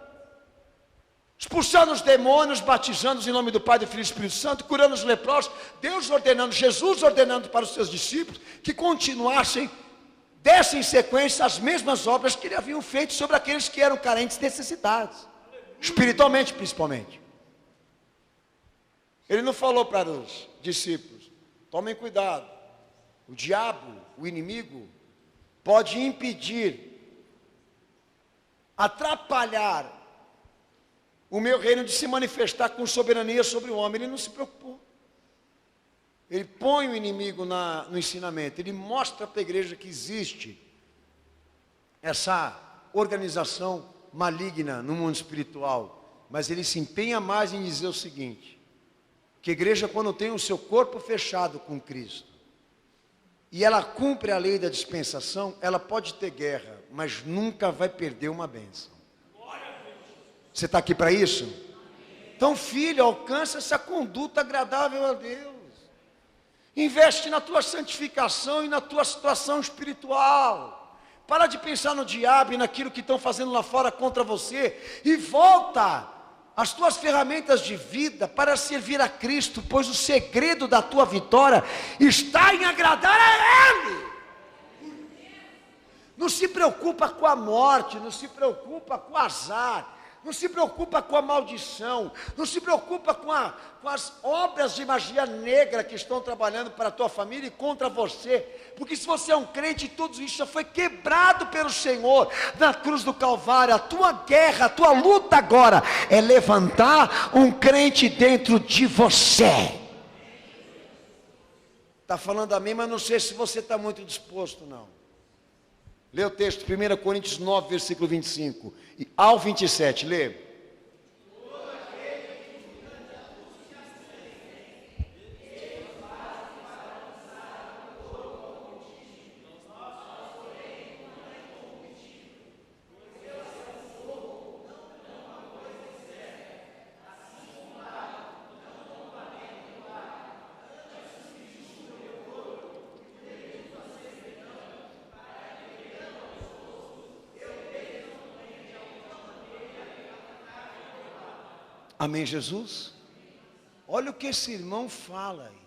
expulsando os demônios, batizando-os em nome do Pai, do Filho e do Espírito Santo, curando os leprosos, Deus ordenando, Jesus ordenando para os seus discípulos que continuassem, dessem em sequência as mesmas obras que ele haviam feito sobre aqueles que eram carentes, necessitados, espiritualmente principalmente. Ele não falou para os discípulos: tomem cuidado, o diabo, o inimigo, pode impedir, atrapalhar o meu reino de se manifestar com soberania sobre o homem. Ele não se preocupou. Ele põe o inimigo no ensinamento, ele mostra para a igreja que existe essa organização maligna no mundo espiritual, mas ele se empenha mais em dizer o seguinte: que a igreja, quando tem o seu corpo fechado com Cristo, e ela cumpre a lei da dispensação, ela pode ter guerra, mas nunca vai perder uma bênção. Você está aqui para isso? Então, filho, alcança essa conduta agradável a Deus. Investe na tua santificação e na tua situação espiritual. Para de pensar no diabo e naquilo que estão fazendo lá fora contra você, e volta as tuas ferramentas de vida para servir a Cristo, pois o segredo da tua vitória está em agradar a Ele. Não se preocupa com a morte, não se preocupa com o azar, não se preocupa com a maldição, não se preocupa com as obras de magia negra que estão trabalhando para a tua família e contra você, porque se você é um crente, tudo isso já foi quebrado pelo Senhor na cruz do Calvário. A tua guerra, a tua luta agora é levantar um crente dentro de você. Está falando a mim, mas não sei se você está muito disposto não. Lê o texto, 1 Coríntios 9, versículo 25 e ao 27, lê. Amém, Jesus? Olha o que esse irmão fala aí.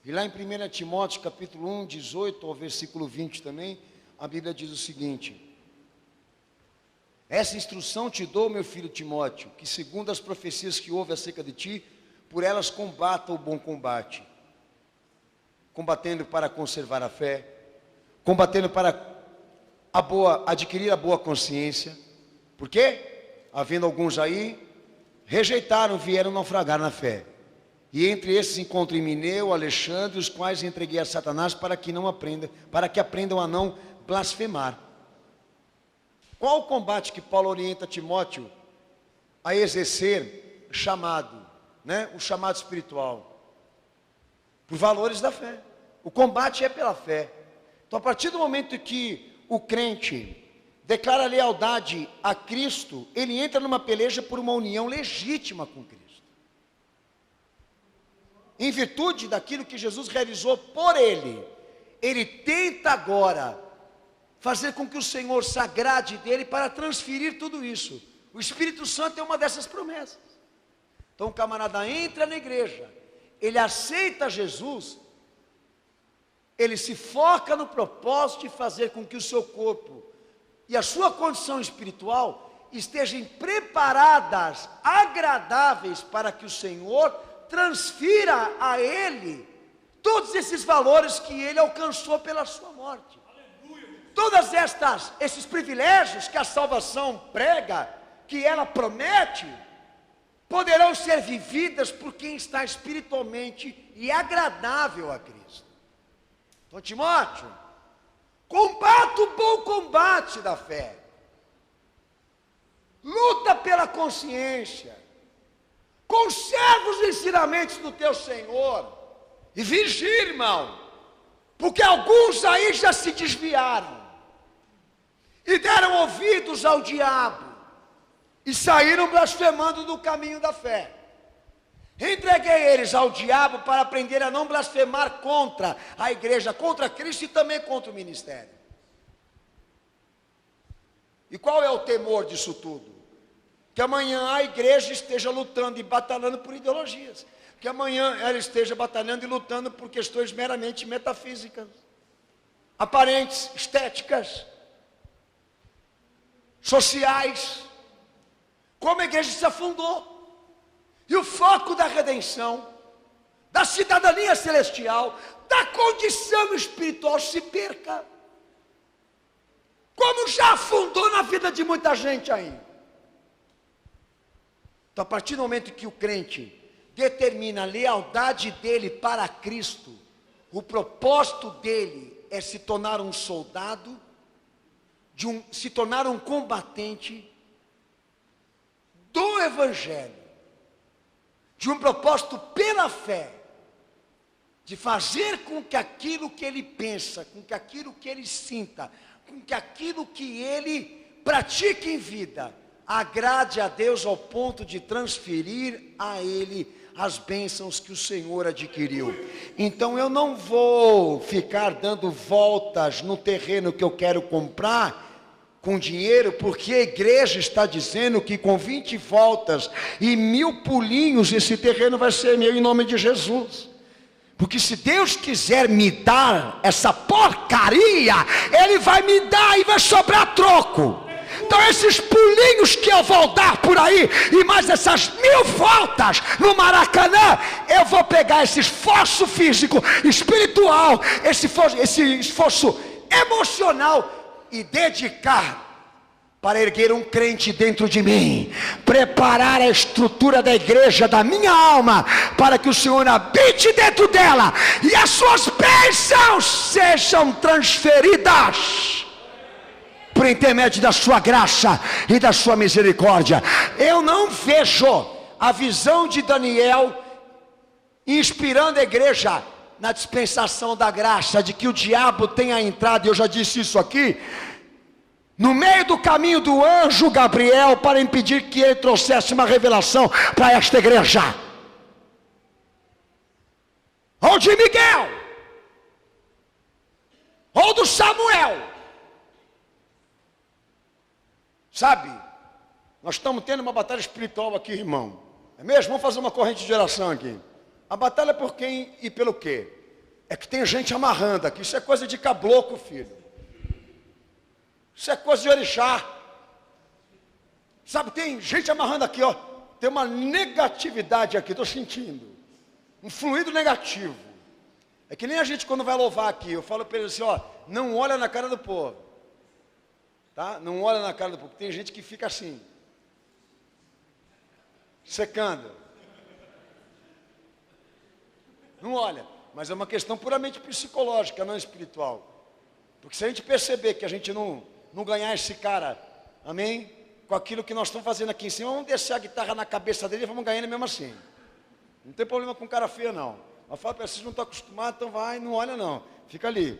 E lá em 1 Timóteo capítulo 1, 18 ao versículo 20 também, a Bíblia diz o seguinte: essa instrução te dou, meu filho Timóteo, que segundo as profecias que houve acerca de ti, por elas combata o bom combate, combatendo para conservar a fé, combatendo para adquirir a boa consciência. Por quê? Havendo alguns aí, rejeitaram, vieram naufragar na fé. E entre esses encontro Himeneu, Alexandre, os quais entreguei a Satanás para que aprendam a não blasfemar. Qual o combate que Paulo orienta Timóteo a exercer? Chamado, o chamado espiritual, por valores da fé. O combate é pela fé. Então, a partir do momento que o crente declara lealdade a Cristo, ele entra numa peleja por uma união legítima com Cristo, em virtude daquilo que Jesus realizou por ele. Ele tenta agora fazer com que o Senhor se agrade dele para transferir tudo isso. O Espírito Santo é uma dessas promessas. Então o camarada entra na igreja, ele aceita Jesus, ele se foca no propósito de fazer com que o seu corpo e a sua condição espiritual estejam preparadas, agradáveis, para que o Senhor transfira a ele todos esses valores que ele alcançou pela sua morte. Todas esses privilégios que a salvação prega, que ela promete, poderão ser vividas por quem está espiritualmente e agradável a Cristo. Então, Timóteo, combata o bom combate da fé. Luta pela consciência. Conserva os ensinamentos do teu Senhor. E vigia, irmão, porque alguns aí já se desviaram e deram ouvidos ao diabo e saíram blasfemando do caminho da fé. Entreguei eles ao diabo para aprender a não blasfemar contra a igreja, contra Cristo e também contra o ministério. E qual é o temor disso tudo? Que amanhã a igreja esteja lutando e batalhando por ideologias. Que amanhã ela esteja batalhando e lutando por questões meramente metafísicas, aparentes, estéticas, sociais. Como a igreja se afundou. E o foco da redenção, da cidadania celestial, da condição espiritual se perca. Como já afundou na vida de muita gente aí. Então, a partir do momento que o crente determina a lealdade dele para Cristo, o propósito dele é se tornar um soldado, se tornar um combatente do Evangelho, de um propósito pela fé, de fazer com que aquilo que ele pensa, com que aquilo que ele sinta, com que aquilo que ele pratique em vida, agrade a Deus ao ponto de transferir a ele as bênçãos que o Senhor adquiriu. Então eu não vou ficar dando voltas no terreno que eu quero comprar com dinheiro, porque a igreja está dizendo que com 20 voltas e 1000 pulinhos esse terreno vai ser meu em nome de Jesus. Porque se Deus quiser me dar essa porcaria, Ele vai me dar e vai sobrar troco. Então esses pulinhos que eu vou dar por aí, e mais essas 1000 voltas no Maracanã, eu vou pegar esse esforço físico, espiritual, esse esforço emocional e dedicar para erguer um crente dentro de mim, preparar a estrutura da igreja, da minha alma, para que o Senhor habite dentro dela, e as suas bênçãos sejam transferidas por intermédio da sua graça e da sua misericórdia. Eu não vejo a visão de Daniel inspirando a igreja na dispensação da graça, de que o diabo tenha entrado, eu já disse isso aqui, no meio do caminho do anjo Gabriel, para impedir que ele trouxesse uma revelação para esta igreja, ou de Miguel, ou do Samuel. Sabe, nós estamos tendo uma batalha espiritual aqui, irmão. É mesmo? Vamos fazer uma corrente de oração aqui. A batalha é por quem e pelo quê? É que tem gente amarrando aqui. Isso é coisa de caboclo, filho. Isso é coisa de orixá. Sabe, tem gente amarrando aqui, ó. Tem uma negatividade aqui, estou sentindo. Um fluido negativo. É que nem a gente quando vai louvar aqui. Eu falo para ele assim, ó, não olha na cara do povo. Tá? Não olha na cara do povo. Tem gente que fica assim. Secando. Não olha. Mas é uma questão puramente psicológica, não espiritual. Porque se a gente perceber que a gente não ganhar esse cara, amém? Com aquilo que nós estamos fazendo aqui em cima, vamos descer a guitarra na cabeça dele e vamos ganhando mesmo assim. Não tem problema com cara feia, não. Mas fala para vocês, não estão acostumados, então vai, não olha não. Fica ali.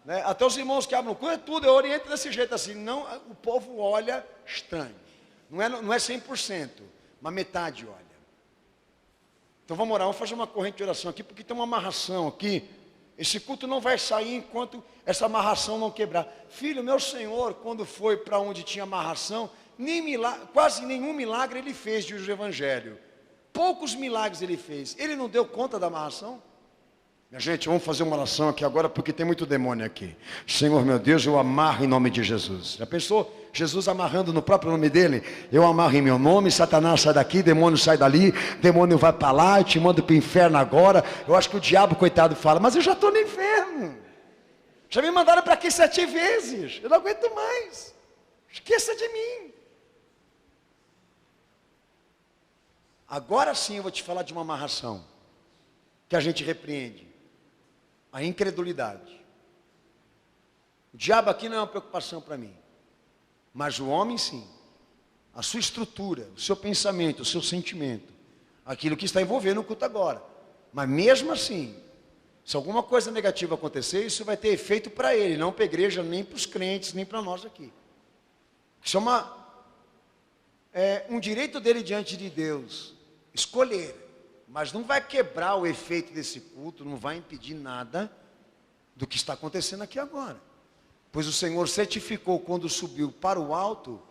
Né? Até os irmãos que abrem o cu, é tudo, eu oriento desse jeito assim. Não, o povo olha estranho. Não é 100%, mas metade olha. Então vamos orar, vamos fazer uma corrente de oração aqui, porque tem uma amarração aqui. Esse culto não vai sair enquanto essa amarração não quebrar. Filho, meu Senhor, quando foi para onde tinha amarração, quase nenhum milagre ele fez, diz o Evangelho. Poucos milagres ele fez. Ele não deu conta da amarração? Minha gente, vamos fazer uma oração aqui agora, porque tem muito demônio aqui. Senhor meu Deus, eu amarro em nome de Jesus. Já pensou? Jesus amarrando no próprio nome dele. Eu amarro em meu nome, Satanás sai daqui, demônio sai dali, demônio vai para lá, eu te mando para o inferno agora. Eu acho que o diabo, coitado, fala, mas eu já estou no inferno. Já me mandaram para aqui 7 vezes. Eu não aguento mais. Esqueça de mim. Agora sim eu vou te falar de uma amarração que a gente repreende. A incredulidade. O diabo aqui não é uma preocupação para mim. Mas o homem sim. A sua estrutura, o seu pensamento, o seu sentimento. Aquilo que está envolvendo o culto agora. Mas mesmo assim, se alguma coisa negativa acontecer, isso vai ter efeito para ele, não para a igreja, nem para os crentes, nem para nós aqui. Isso é um direito dele diante de Deus, escolher. Mas não vai quebrar o efeito desse culto, não vai impedir nada do que está acontecendo aqui agora. Pois o Senhor certificou quando subiu para o alto,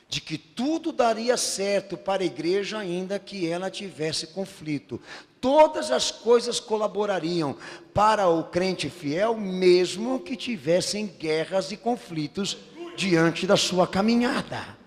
de que tudo daria certo para a igreja ainda que ela tivesse conflito. Todas as coisas colaborariam para o crente fiel, mesmo que tivessem guerras e conflitos diante da sua caminhada.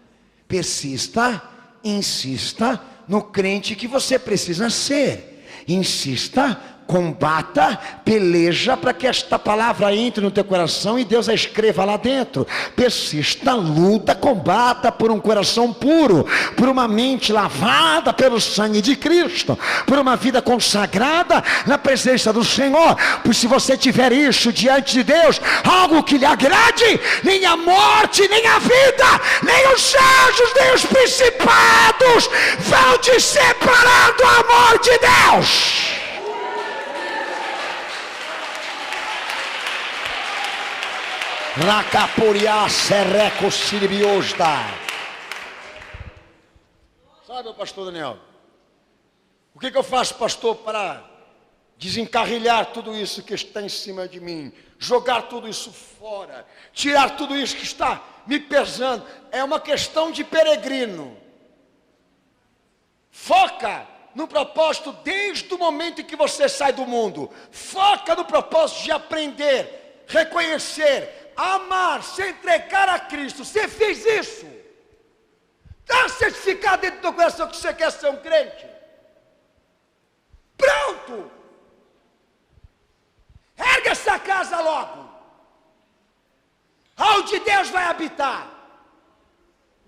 Persista, insista no crente que você precisa ser. Insista, combata, peleja para que esta palavra entre no teu coração e Deus a escreva lá dentro. Persista, luta, combata por um coração puro, por uma mente lavada pelo sangue de Cristo, por uma vida consagrada na presença do Senhor. Pois se você tiver isso diante de Deus, algo que lhe agrade, nem a morte, nem a vida, nem os anjos, nem os principados vão te separar do amor de Deus. Racapuriá serreco siribiosta. Sabe, pastor Daniel, o que eu faço, pastor, para desencarrilhar tudo isso que está em cima de mim, jogar tudo isso fora, tirar tudo isso que está me pesando? É uma questão de peregrino. Foca no propósito desde o momento em que você sai do mundo. Foca no propósito de aprender, reconhecer, amar, se entregar a Cristo. Você fez isso? Está certificado dentro do teu coração que você quer ser um crente? Pronto! Erga essa casa logo, onde Deus vai habitar.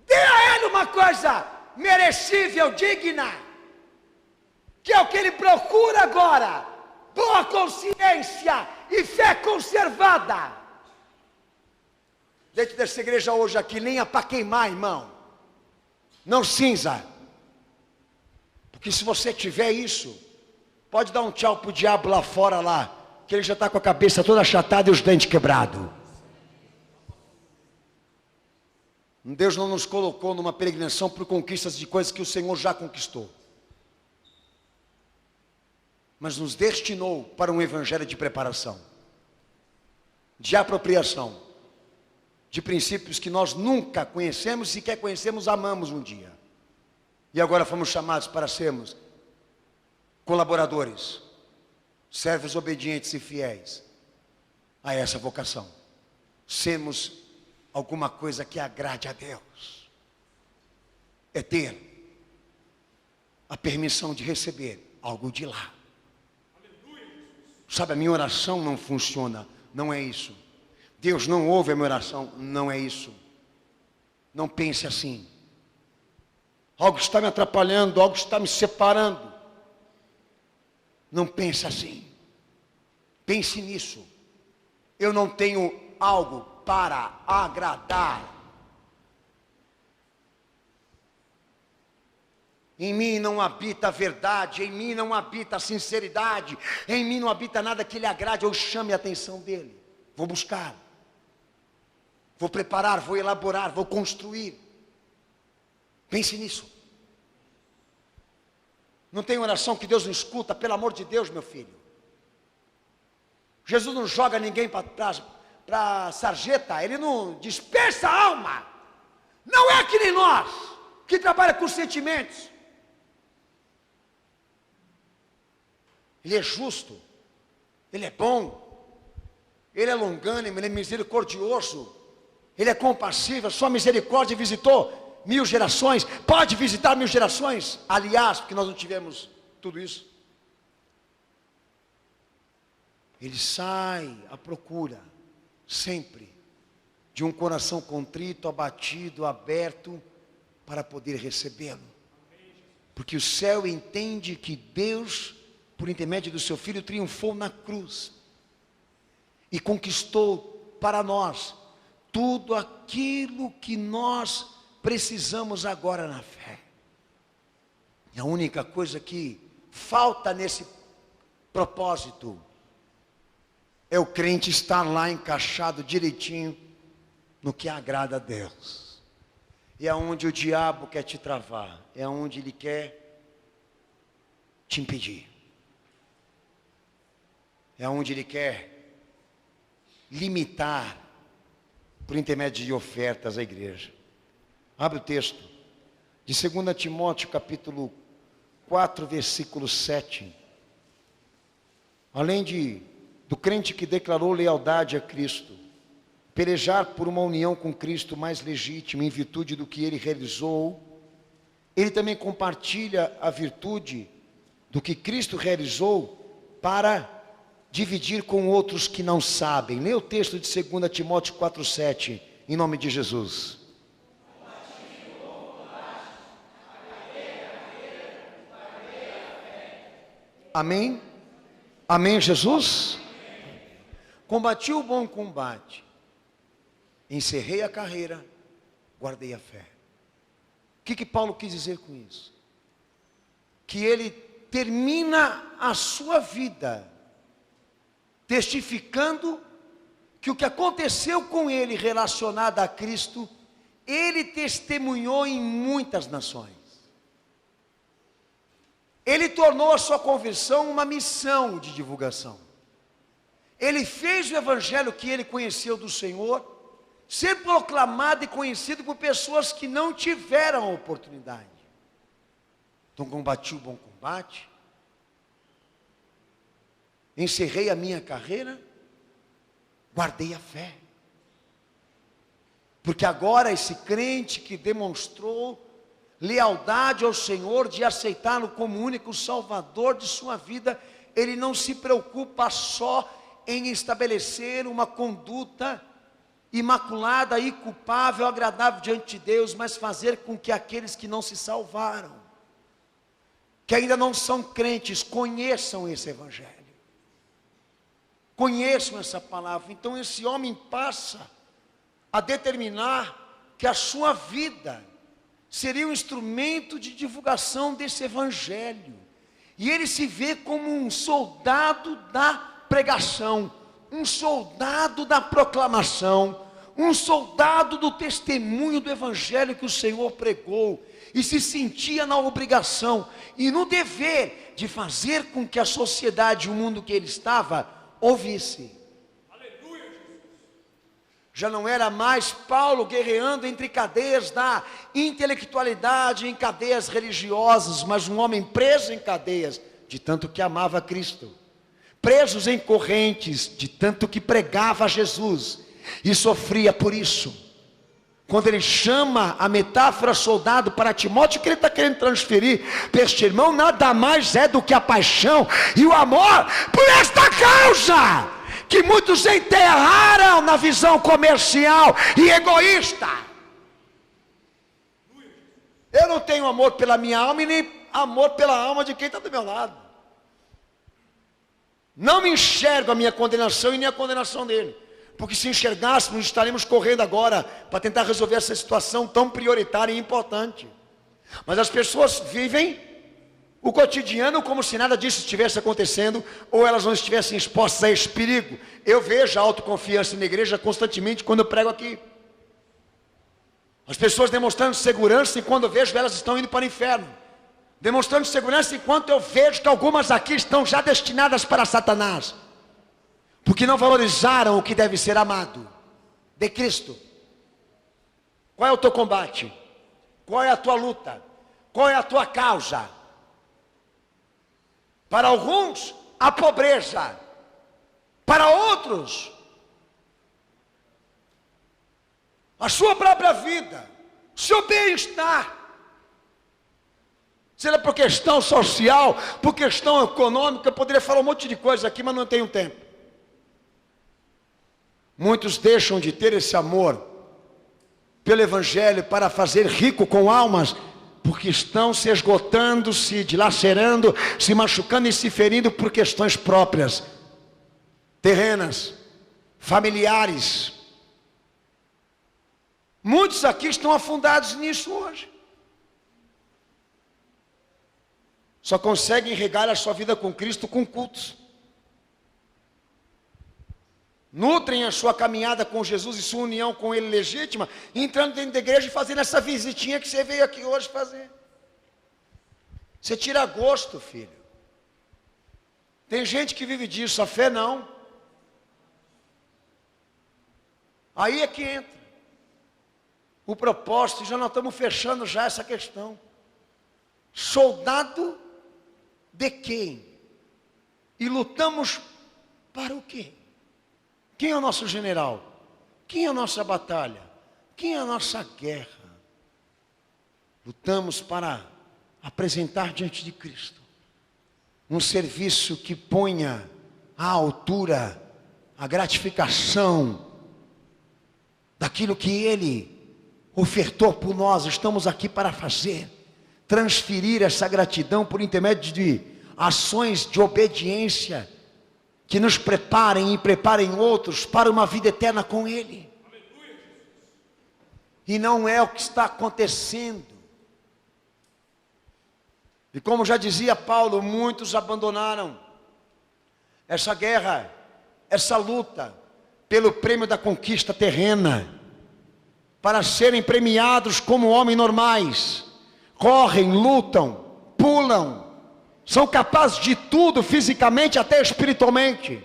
Dê a Ele uma coisa merecível, digna, que é o que Ele procura agora: boa consciência e fé conservada. Dentro dessa igreja hoje aqui, lenha para queimar, irmão, não cinza. Porque se você tiver isso, pode dar um tchau para o diabo lá fora lá, que ele já está com a cabeça toda achatada e os dentes quebrados. Deus não nos colocou numa peregrinação por conquistas de coisas que o Senhor já conquistou, mas nos destinou para um evangelho de preparação, de apropriação, de princípios que nós nunca conhecemos, e quer conhecemos, amamos um dia. E agora fomos chamados para sermos colaboradores, servos obedientes e fiéis a essa vocação. Sermos alguma coisa que agrade a Deus. É ter a permissão de receber algo de lá. Sabe, a minha oração não funciona, não é isso. Deus não ouve a minha oração, não é isso. Não pense assim. Algo está me atrapalhando, algo está me separando. Não pense assim. Pense nisso. Eu não tenho algo para agradar. Em mim não habita a verdade, em mim não habita a sinceridade, em mim não habita nada que lhe agrade ou chame a atenção dele. Vou buscar. Vou preparar, vou elaborar, vou construir. Pense nisso. Não tem oração que Deus não escuta, pelo amor de Deus, meu filho. Jesus não joga ninguém para sarjeta, ele não dispersa a alma. Não é que nem nós, que trabalha com sentimentos. Ele é justo, ele é bom, ele é longânimo, ele é misericordioso, ele é compassivo. A sua misericórdia visitou 1000 gerações, pode visitar 1000 gerações. Aliás, porque nós não tivemos tudo isso. Ele sai à procura, sempre, de um coração contrito, abatido, aberto, para poder recebê-lo. Porque o céu entende que Deus, por intermédio do seu Filho, triunfou na cruz e conquistou para nós tudo aquilo que nós precisamos agora na fé. E a única coisa que falta nesse propósito é o crente estar lá encaixado direitinho no que agrada a Deus. E é onde o diabo quer te travar, é onde ele quer te impedir. É onde ele quer limitar por intermédio de ofertas à igreja. Abre o texto de 2 Timóteo capítulo 4, versículo 7. Além do crente que declarou lealdade a Cristo, pelejar por uma união com Cristo mais legítima em virtude do que ele realizou, ele também compartilha a virtude do que Cristo realizou para dividir com outros que não sabem. Lê o texto de 2 Timóteo 4,7, em nome de Jesus. Amém? Amém, Jesus? Combati o bom combate, encerrei a carreira, guardei a fé. O que Paulo quis dizer com isso? Que ele termina a sua vida testificando que o que aconteceu com ele relacionado a Cristo, ele testemunhou em muitas nações. Ele tornou a sua conversão uma missão de divulgação. Ele fez o evangelho que ele conheceu do Senhor ser proclamado e conhecido por pessoas que não tiveram a oportunidade. Então combati o bom combate, encerrei a minha carreira, guardei a fé. Porque agora esse crente que demonstrou lealdade ao Senhor, de aceitá-lo como único Salvador de sua vida, ele não se preocupa só em estabelecer uma conduta imaculada e culpável, agradável diante de Deus, mas fazer com que aqueles que não se salvaram, que ainda não são crentes, conheçam esse evangelho, conheçam essa palavra. Então esse homem passa a determinar que a sua vida seria um instrumento de divulgação desse evangelho, e ele se vê como um soldado da pregação, um soldado da proclamação, um soldado do testemunho do evangelho que o Senhor pregou, e se sentia na obrigação e no dever de fazer com que a sociedade, o mundo que ele estava, ouvisse. Aleluia, Jesus. Já não era mais Paulo guerreando entre cadeias da intelectualidade, em cadeias religiosas, mas um homem preso em cadeias, de tanto que amava Cristo, presos em correntes, de tanto que pregava a Jesus, e sofria por isso. Quando ele chama a metáfora soldado para Timóteo, que ele está querendo transferir para este irmão, nada mais é do que a paixão e o amor por esta causa, que muitos enterraram na visão comercial e egoísta. Eu não tenho amor pela minha alma e nem amor pela alma de quem está do meu lado. Não me enxergo a minha condenação e nem a condenação dele. Porque se enxergássemos, estaremos correndo agora para tentar resolver essa situação tão prioritária e importante. Mas as pessoas vivem o cotidiano como se nada disso estivesse acontecendo, ou elas não estivessem expostas a esse perigo. Eu vejo a autoconfiança na igreja constantemente quando eu prego aqui. As pessoas demonstrando segurança, e quando eu vejo, elas estão indo para o inferno. Demonstrando segurança, enquanto eu vejo que algumas aqui estão já destinadas para Satanás. porque não valorizaram o que deve ser amado de Cristo. Qual é o teu combate? Qual é a tua luta? Qual é a tua causa? Para alguns, a pobreza. Para outros, a sua própria vida, o seu bem-estar. Seja por questão social, por questão econômica, eu poderia falar um monte de coisa aqui, mas não tenho tempo. Muitos deixam de ter esse amor pelo Evangelho para fazer rico com almas, porque estão se esgotando, se dilacerando, se machucando e se ferindo por questões próprias, terrenas, familiares. Muitos aqui estão afundados nisso hoje. Só conseguem regar a sua vida com Cristo com cultos. Nutrem a sua caminhada com Jesus e sua união com Ele legítima, entrando dentro da igreja e fazendo essa visitinha que você veio aqui hoje fazer. Você tira gosto, filho. Tem gente que vive disso, a fé não. Aí é que entra o propósito, já nós estamos fechando já essa questão. Soldado de quem? E lutamos para o quê? Quem é o nosso general? Quem é a nossa batalha? Quem é a nossa guerra? Lutamos para apresentar diante de Cristo um serviço que ponha à altura a gratificação daquilo que Ele ofertou por nós. Estamos aqui para fazer, transferir essa gratidão por intermédio de ações de obediência que nos preparem e preparem outros para uma vida eterna com Ele. E não é o que está acontecendo. E como já dizia Paulo, muitos abandonaram essa guerra, essa luta pelo prêmio da conquista terrena, para serem premiados como homens normais. Correm, lutam, pulam, são capazes de tudo fisicamente, até espiritualmente,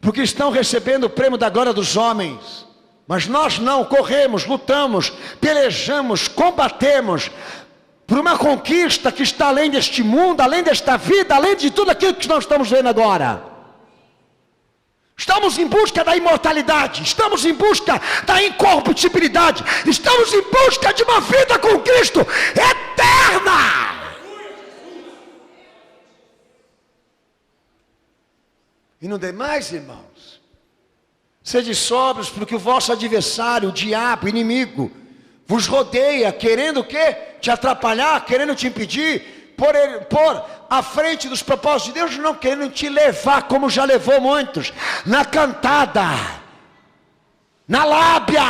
porque estão recebendo o prêmio da glória dos homens. Mas nós não, corremos, lutamos, pelejamos, combatemos por uma conquista que está além deste mundo, além desta vida, além de tudo aquilo que nós estamos vendo agora. Estamos em busca da imortalidade, estamos em busca da incorruptibilidade, estamos em busca de uma vida com Cristo eterna. E no demais, irmãos, sede sóbrios, porque o vosso adversário, o diabo, o inimigo, vos rodeia, querendo o quê? Te atrapalhar, querendo te impedir, por à frente dos propósitos de Deus, não querendo te levar, como já levou muitos, na cantada, na lábia,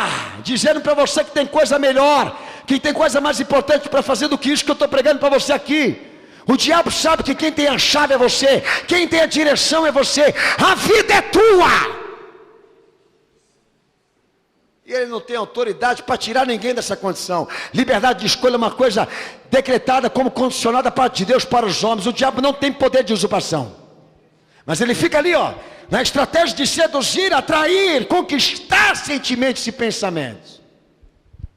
dizendo para você que tem coisa melhor, que tem coisa mais importante para fazer do que isso que eu estou pregando para você aqui. O diabo sabe que quem tem a chave é você, quem tem a direção é você, a vida é tua. E ele não tem autoridade para tirar ninguém dessa condição. Liberdade de escolha é uma coisa decretada como condicionada da parte de Deus para os homens. O diabo não tem poder de usurpação. Mas ele fica ali, ó, na estratégia de seduzir, atrair, conquistar sentimentos e pensamentos.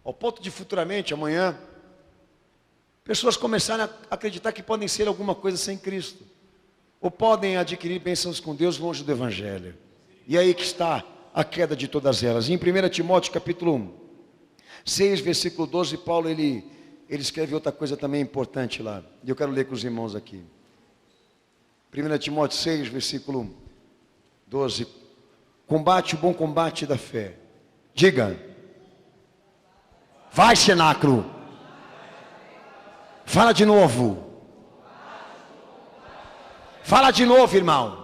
Ao ponto de futuramente, amanhã, pessoas começarem a acreditar que podem ser alguma coisa sem Cristo. Ou podem adquirir bênçãos com Deus longe do Evangelho. E aí que está a queda de todas elas. Em 1 Timóteo capítulo 6, versículo 12, Paulo ele escreve outra coisa também importante lá. E eu quero ler com os irmãos aqui. 1 Timóteo 6, versículo 12. Combate o bom combate da fé. Diga. Vai, cenáculo. Fala de novo. Fala de novo, irmão.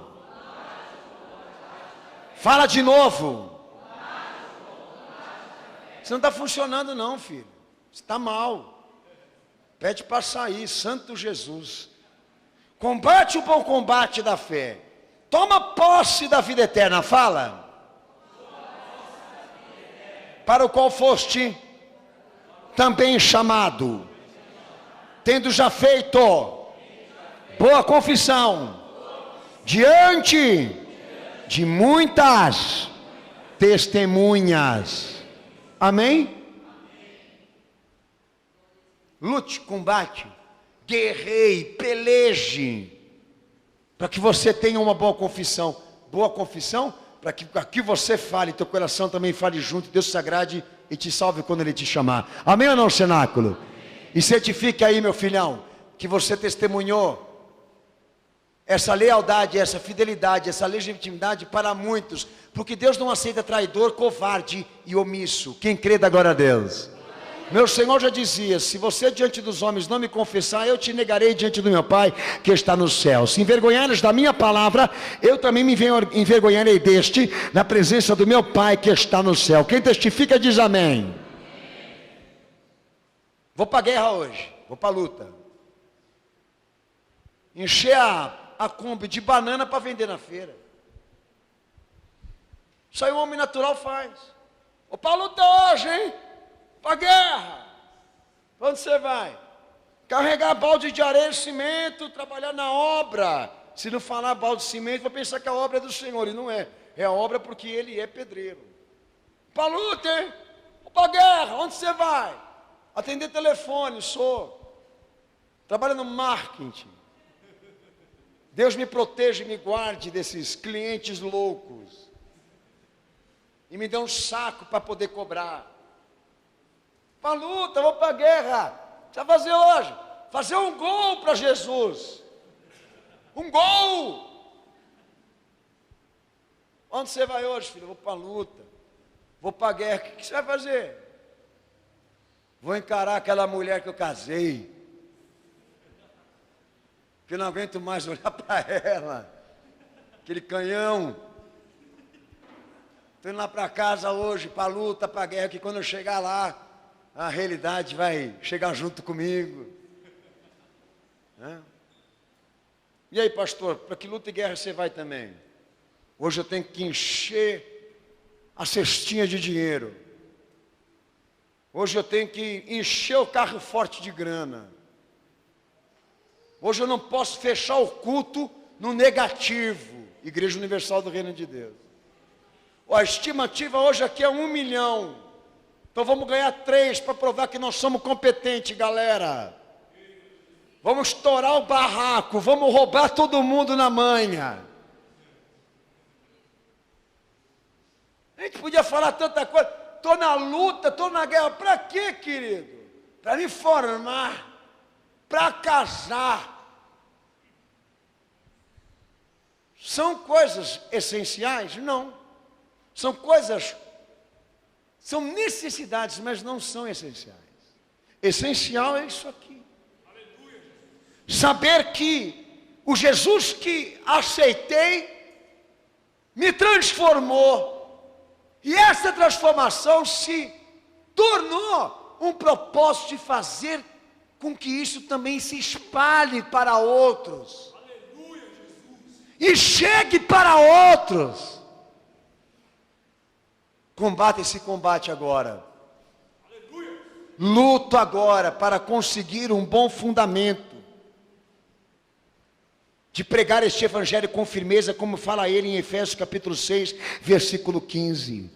Fala de novo. Você não está funcionando não, filho. Você está mal. Pede para sair, Santo Jesus. Combate o bom combate da fé. Toma posse da vida eterna. Fala. Para o qual foste também chamado, tendo já feito boa confissão diante de muitas testemunhas. Amém? Lute, combate, guerreie, peleje, para que você tenha uma boa confissão. Boa confissão, para que aqui você fale, teu coração também fale junto, Deus se agrade e te salve quando Ele te chamar. Amém ou não, cenáculo? E certifique aí, meu filhão, que você testemunhou essa lealdade, essa fidelidade, essa legitimidade para muitos, porque Deus não aceita traidor, covarde e omisso. Quem crê dá glória a Deus. Meu Senhor já dizia: se você diante dos homens não me confessar, eu te negarei diante do meu Pai que está no céu. Se envergonhares da minha palavra, eu também me envergonharei deste, na presença do meu Pai que está no céu. Quem testifica diz amém. Vou para a guerra hoje, vou para a luta. Encher a Kombi de banana para vender na feira. Isso aí o homem natural faz. Vou para a luta hoje, hein? Para a guerra. Para onde você vai? Carregar balde de areia e cimento, trabalhar na obra. Se não falar balde de cimento, vai pensar que a obra é do Senhor. E não é. É a obra porque Ele é pedreiro. Para a luta, hein? Para a guerra. Onde você vai? Atender telefone, sou. Trabalho no marketing. Deus me proteja e me guarde desses clientes loucos. E me dê um saco para poder cobrar. Para a luta, vou para a guerra. O que você vai fazer hoje? Fazer um gol para Jesus. Um gol. Onde você vai hoje, filho? Vou para a luta. Vou para a guerra. O que você vai fazer? Vou encarar aquela mulher que eu casei. Que não aguento mais olhar para ela. Aquele canhão. Estou indo lá para casa hoje, para a luta, para a guerra, que quando eu chegar lá, a realidade vai chegar junto comigo. E aí, pastor, para que luta e guerra você vai também? Hoje eu tenho que encher a cestinha de dinheiro. Hoje eu tenho que encher o carro forte de grana. Hoje eu não posso fechar o culto no negativo. Igreja Universal do Reino de Deus. A estimativa hoje aqui é 1 milhão. Então vamos ganhar 3 para provar que nós somos competentes, galera. Vamos estourar o barraco, vamos roubar todo mundo na manha. A gente podia falar tanta coisa. Estou na luta, estou na guerra. Para quê, querido? Para me formar. Para casar. São coisas essenciais? Não. São coisas, são necessidades, mas não são essenciais. Essencial é isso aqui. Aleluia. Saber que o Jesus que aceitei me transformou. E essa transformação se tornou um propósito de fazer com que isso também se espalhe para outros. Aleluia, Jesus. E chegue para outros. Combate esse combate agora. Aleluia. Luto agora para conseguir um bom fundamento. De pregar este evangelho com firmeza, como fala ele em Efésios capítulo 6, versículo 15.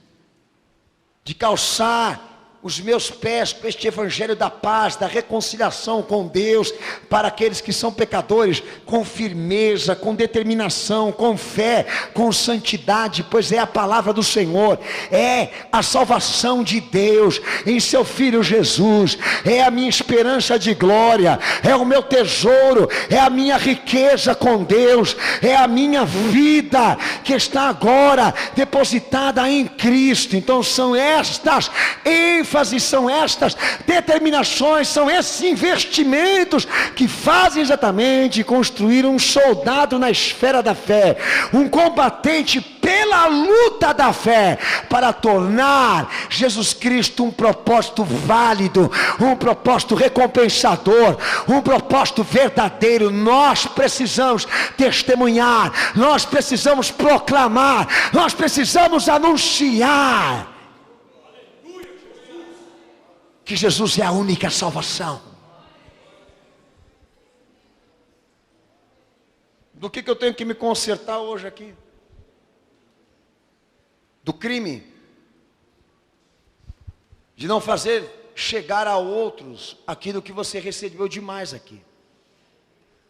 De calçar os meus pés com este evangelho da paz, da reconciliação com Deus, para aqueles que são pecadores, com firmeza, com determinação, com fé, com santidade, pois é a palavra do Senhor, é a salvação de Deus em seu Filho Jesus, é a minha esperança de glória, é o meu tesouro, é a minha riqueza com Deus, é a minha vida que está agora depositada em Cristo. Então são estas ênfases, são estas determinações, são esses investimentos que fazem exatamente construir um soldado na esfera da fé, um combatente pela luta da fé, para tornar Jesus Cristo um propósito válido, um propósito recompensador, um propósito verdadeiro. Nós precisamos testemunhar, nós precisamos proclamar, nós precisamos anunciar que Jesus é a única salvação. Do que eu tenho que me consertar hoje aqui? do crime, de não fazer chegar a outros aquilo que você recebeu demais aqui.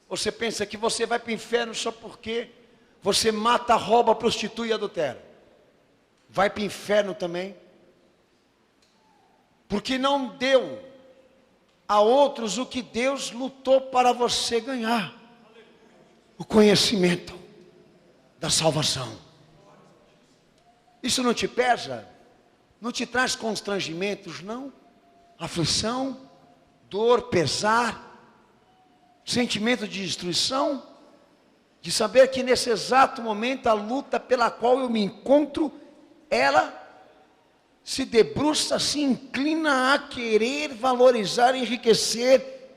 Você pensa que você vai para o inferno só porque você mata, rouba, prostitui e adultera. Vai para o inferno também. Porque não deu a outros o que Deus lutou para você ganhar. O conhecimento da salvação. Isso não te pesa? Não te traz constrangimentos, não? Aflição, dor, pesar, sentimento de destruição, de saber que nesse exato momento a luta pela qual eu me encontro, ela se debruça, se inclina a querer valorizar, enriquecer,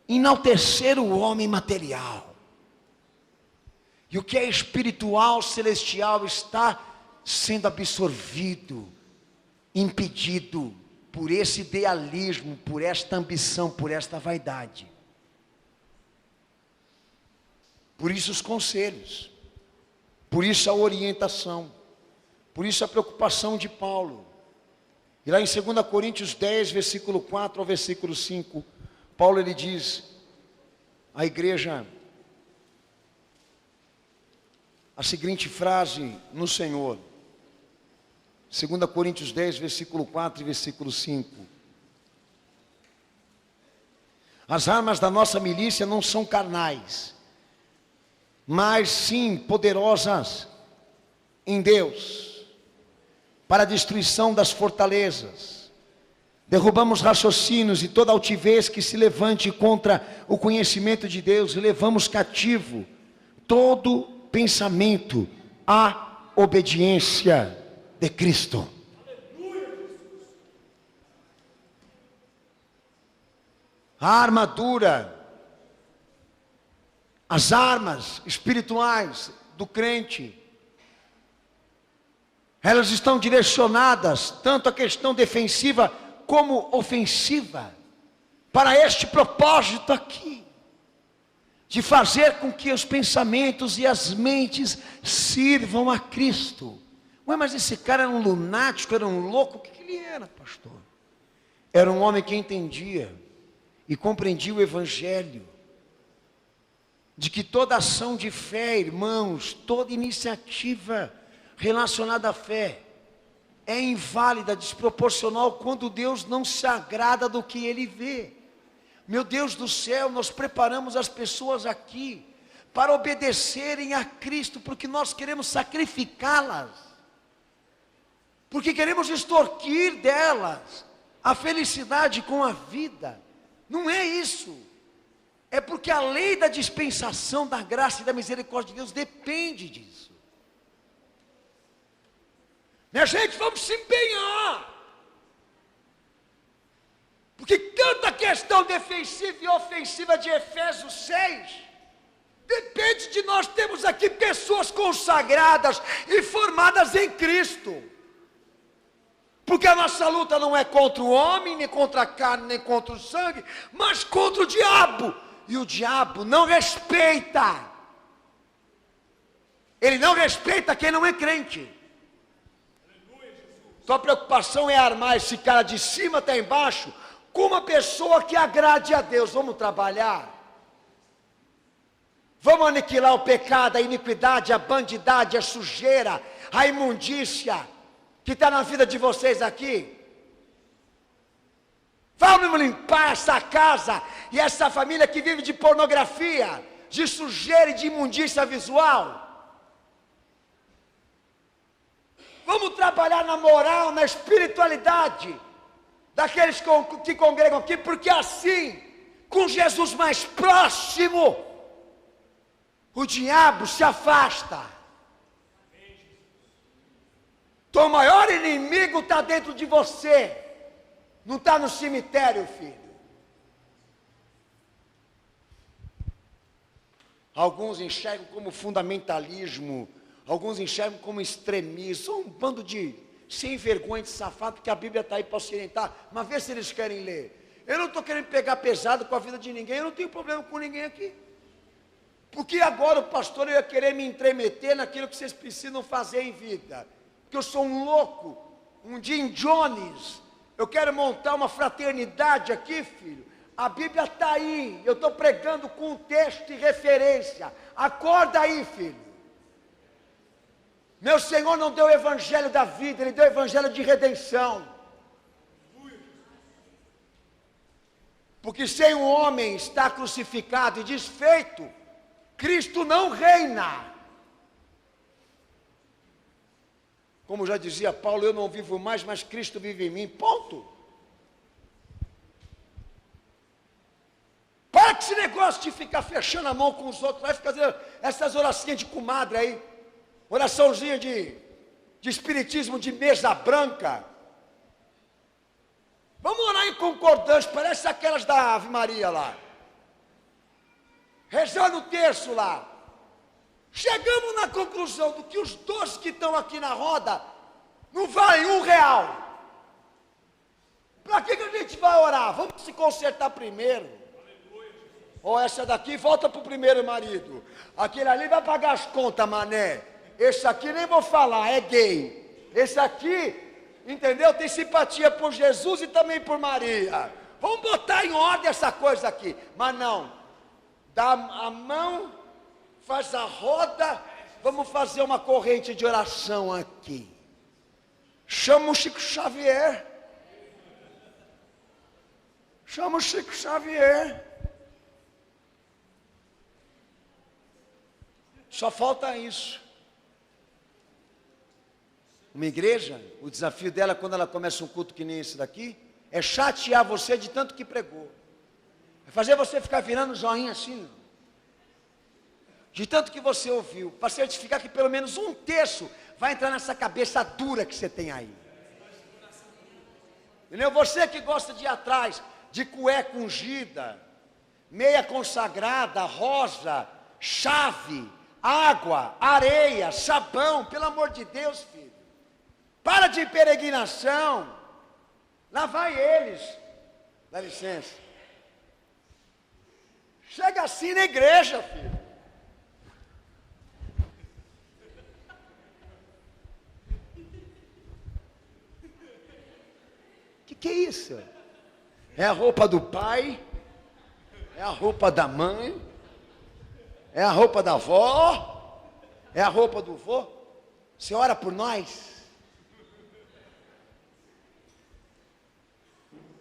enaltecer o homem material. E o que é espiritual, celestial, está sendo absorvido, impedido por esse idealismo, por esta ambição, por esta vaidade. Por isso os conselhos, por isso a orientação, por isso a preocupação de Paulo. E lá em 2 Coríntios 10, versículo 4 ao versículo 5, Paulo ele diz à igreja a seguinte frase no Senhor. 2 Coríntios 10, versículo 4 e versículo 5. As armas da nossa milícia não são carnais, mas sim poderosas em Deus, para a destruição das fortalezas. Derrubamos raciocínios e toda altivez que se levante contra o conhecimento de Deus, e levamos cativo todo pensamento à obediência de Cristo. A armadura, as armas espirituais do crente, elas estão direcionadas tanto à questão defensiva como ofensiva, para este propósito aqui, de fazer com que os pensamentos e as mentes sirvam a Cristo. Ué, mas esse cara era um lunático, era um louco? O que ele era, pastor? Era um homem que entendia e compreendia o Evangelho, de que toda ação de fé, irmãos, toda iniciativa relacionada à fé, é inválida, desproporcional, quando Deus não se agrada do que Ele vê. Meu Deus do céu, nós preparamos as pessoas aqui para obedecerem a Cristo, porque nós queremos sacrificá-las, porque queremos extorquir delas a felicidade com a vida. Não é isso. É porque a lei da dispensação da graça e da misericórdia de Deus depende disso. Minha gente, vamos se empenhar. Porque tanta questão defensiva e ofensiva de Efésios 6, depende de nós termos aqui pessoas consagradas e formadas em Cristo. Porque a nossa luta não é contra o homem, nem contra a carne, nem contra o sangue, mas contra o diabo. E o diabo não respeita. Ele não respeita quem não é crente. Sua preocupação é armar esse cara de cima até embaixo com uma pessoa que agrade a Deus. Vamos trabalhar. Vamos aniquilar o pecado, a iniquidade, a bandidade, a sujeira, a imundícia que está na vida de vocês aqui. Vamos limpar essa casa e essa família que vive de pornografia, de sujeira e de imundícia visual. Vamos trabalhar na moral, na espiritualidade daqueles que congregam aqui, porque assim, com Jesus mais próximo, o diabo se afasta. Teu maior inimigo está dentro de você, não está no cemitério, filho. Alguns enxergam como fundamentalismo, alguns enxergam como extremismo, um bando de sem vergonha, de safado, porque a Bíblia está aí para se orientar, mas vê se eles querem ler. Eu não estou querendo pegar pesado com a vida de ninguém, eu não tenho problema com ninguém aqui. Porque agora o pastor ia querer me entremeter naquilo que vocês precisam fazer em vida. que eu sou um louco, um Jim Jones. Eu quero montar uma fraternidade aqui, filho. A Bíblia está aí, eu estou pregando com um texto e referência. Acorda aí, filho. Meu Senhor não deu o evangelho da vida, Ele deu o evangelho de redenção. Porque sem o homem estar crucificado e desfeito, Cristo não reina. Como já dizia Paulo, eu não vivo mais, mas Cristo vive em mim. Ponto. Para com esse negócio de ficar fechando a mão com os outros, vai ficar fazendo essas orações de comadre aí, oraçãozinha de espiritismo de mesa branca. Vamos orar em concordância, parece aquelas da Ave Maria lá. Rezando o terço lá. Chegamos na conclusão do que os 12 que estão aqui na roda não valem R$1. Para que a gente vai orar? Vamos se consertar primeiro. Ou essa daqui volta para o primeiro marido. Aquele ali vai pagar as contas, mané. Esse aqui nem vou falar, é gay. Esse aqui, entendeu? Tem simpatia por Jesus e também por Maria. Vamos botar em ordem essa coisa aqui. Mas não. Dá a mão, faz a roda. Vamos fazer uma corrente de oração aqui. Chama o Chico Xavier. Chama o Chico Xavier. Só falta isso. Uma igreja, o desafio dela quando ela começa um culto que nem esse daqui, é chatear você de tanto que pregou. É fazer você ficar virando joinha assim, de tanto que você ouviu, para certificar que pelo menos um terço vai entrar nessa cabeça dura que você tem aí. Entendeu? Você que gosta de ir atrás de cueca ungida, meia consagrada, rosa, chave, água, areia, sabão, pelo amor de Deus, filho. Para de peregrinação. Lá vai eles. Dá licença. Chega assim na igreja, filho. Que é isso? É a roupa do pai? É a roupa da mãe? É a roupa da avó? É a roupa do vô? Você ora por nós?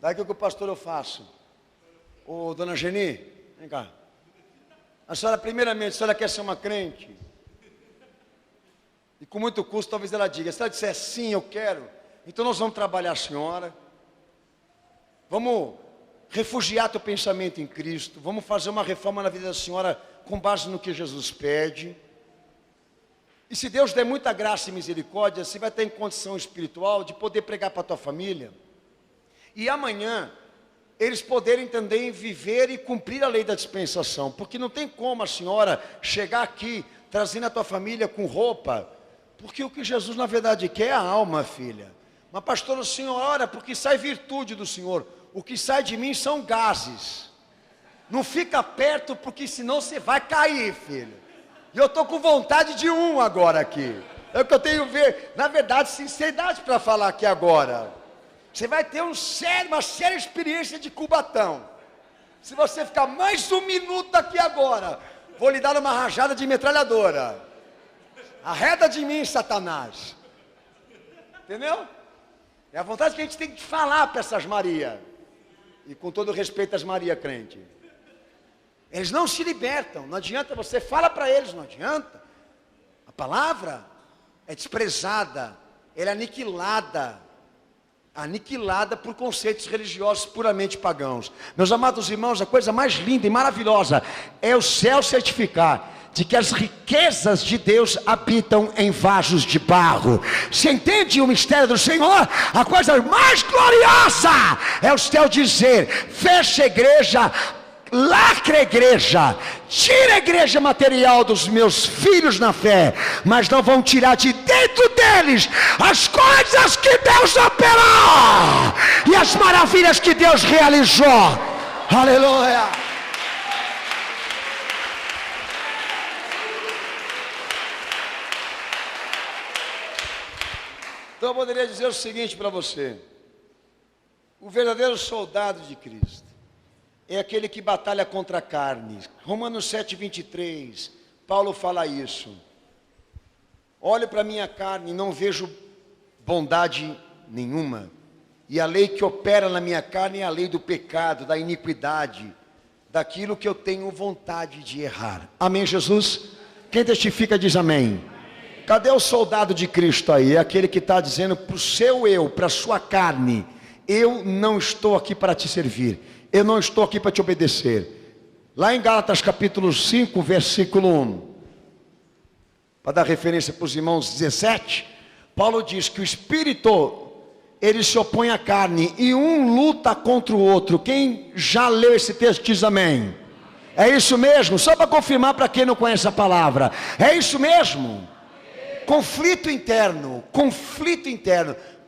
Daí o que o pastor eu faço? Ô, dona Geni, vem cá. A senhora, primeiramente, a senhora quer ser uma crente? E com muito custo, talvez ela diga. Se ela disser sim, eu quero, então nós vamos trabalhar a senhora. Vamos refugiar teu pensamento em Cristo. Vamos fazer uma reforma na vida da senhora com base no que Jesus pede. E se Deus der muita graça e misericórdia, você vai ter em condição espiritual de poder pregar para a tua família. E amanhã, eles poderem também viver e cumprir a lei da dispensação. Porque não tem como a senhora chegar aqui, trazendo a tua família com roupa. Porque o que Jesus na verdade quer é a alma, filha. Mas pastor, o senhor ora porque sai virtude do Senhor. O que sai de mim são gases. Não fica perto porque senão você vai cair, filho. E eu estou com vontade de um agora aqui. É o que eu tenho ver, na verdade, sinceridade para falar aqui agora. Você vai ter uma séria experiência de Cubatão. Se você ficar mais um minuto aqui agora, vou lhe dar uma rajada de metralhadora. Arreda de mim, Satanás. Entendeu? É a vontade que a gente tem de falar para essas Maria. E com todo respeito às Maria crente. Eles não se libertam. Não adianta, você fala para eles, não adianta. A palavra é desprezada. Ela é aniquilada. Aniquilada por conceitos religiosos puramente pagãos. Meus amados irmãos, a coisa mais linda e maravilhosa é o céu certificar de que as riquezas de Deus habitam em vasos de barro. Você entende o mistério do Senhor? A coisa mais gloriosa é o céu dizer: fecha a igreja, lacra a igreja, tira a igreja material dos meus filhos na fé, mas não vão tirar de dentro deles as coisas que Deus operou e as maravilhas que Deus realizou. Aleluia. Então eu poderia dizer o seguinte para você: o verdadeiro soldado de Cristo é aquele que batalha contra a carne. Romanos 7:23, Paulo fala isso. Olho para a minha carne e não vejo bondade nenhuma. E a lei que opera na minha carne é a lei do pecado, da iniquidade, daquilo que eu tenho vontade de errar. Amém, Jesus? Quem testifica diz amém. Cadê o soldado de Cristo aí? É aquele que está dizendo para o seu eu, para a sua carne: eu não estou aqui para te servir, eu não estou aqui para te obedecer. Lá em Gálatas capítulo 5, versículo 1, para dar referência para os irmãos 17, Paulo diz que o Espírito, ele se opõe à carne, e um luta contra o outro. Quem já leu esse texto diz amém. É isso mesmo? Só para confirmar para quem não conhece a palavra, é isso mesmo? Conflito interno,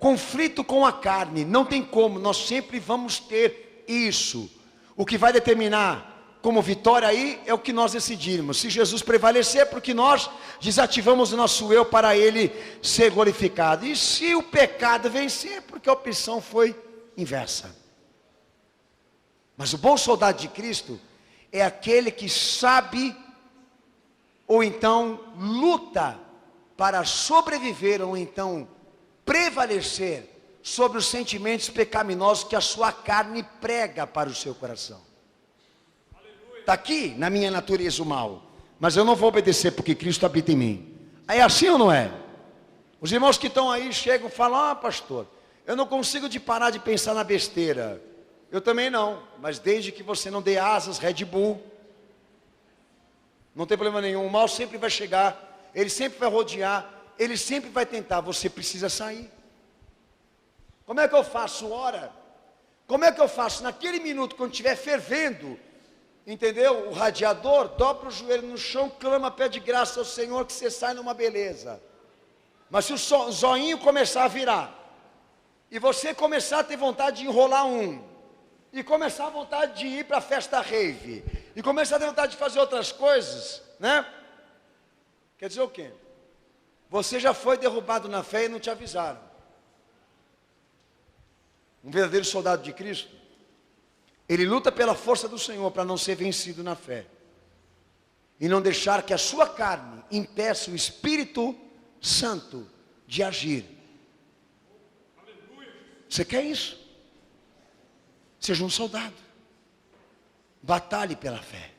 conflito com a carne, não tem como, nós sempre vamos ter isso. O que vai determinar como vitória aí é o que nós decidirmos. Se Jesus prevalecer, porque nós desativamos o nosso eu para ele ser glorificado. E se o pecado vencer, porque a opção foi inversa. Mas o bom soldado de Cristo é aquele que sabe, ou então luta para sobreviver, ou então prevalecer sobre os sentimentos pecaminosos que a sua carne prega para o seu coração. Está aqui na minha natureza o mal, mas eu não vou obedecer porque Cristo habita em mim. É assim ou não é? Os irmãos que estão aí chegam e falam: ah, pastor, eu não consigo parar de pensar na besteira. Eu também não, mas desde que você não dê asas, Red Bull, não tem problema nenhum. O mal sempre vai chegar, ele sempre vai rodear, ele sempre vai tentar. Você precisa sair. Como é que eu faço? Ora. Como é que eu faço? Naquele minuto, quando estiver fervendo, entendeu? O radiador, dobra o joelho no chão, clama, pede graça ao Senhor, que você sai numa beleza. Mas se o zoinho começar a virar, e você começar a ter vontade de enrolar e começar a vontade de ir para a festa rave, e começar a ter vontade de fazer outras coisas, né? Quer dizer o quê? Você já foi derrubado na fé e não te avisaram. Um verdadeiro soldado de Cristo, ele luta pela força do Senhor para não ser vencido na fé, e não deixar que a sua carne impeça o Espírito Santo de agir. Você quer isso? Seja um soldado, batalhe pela fé,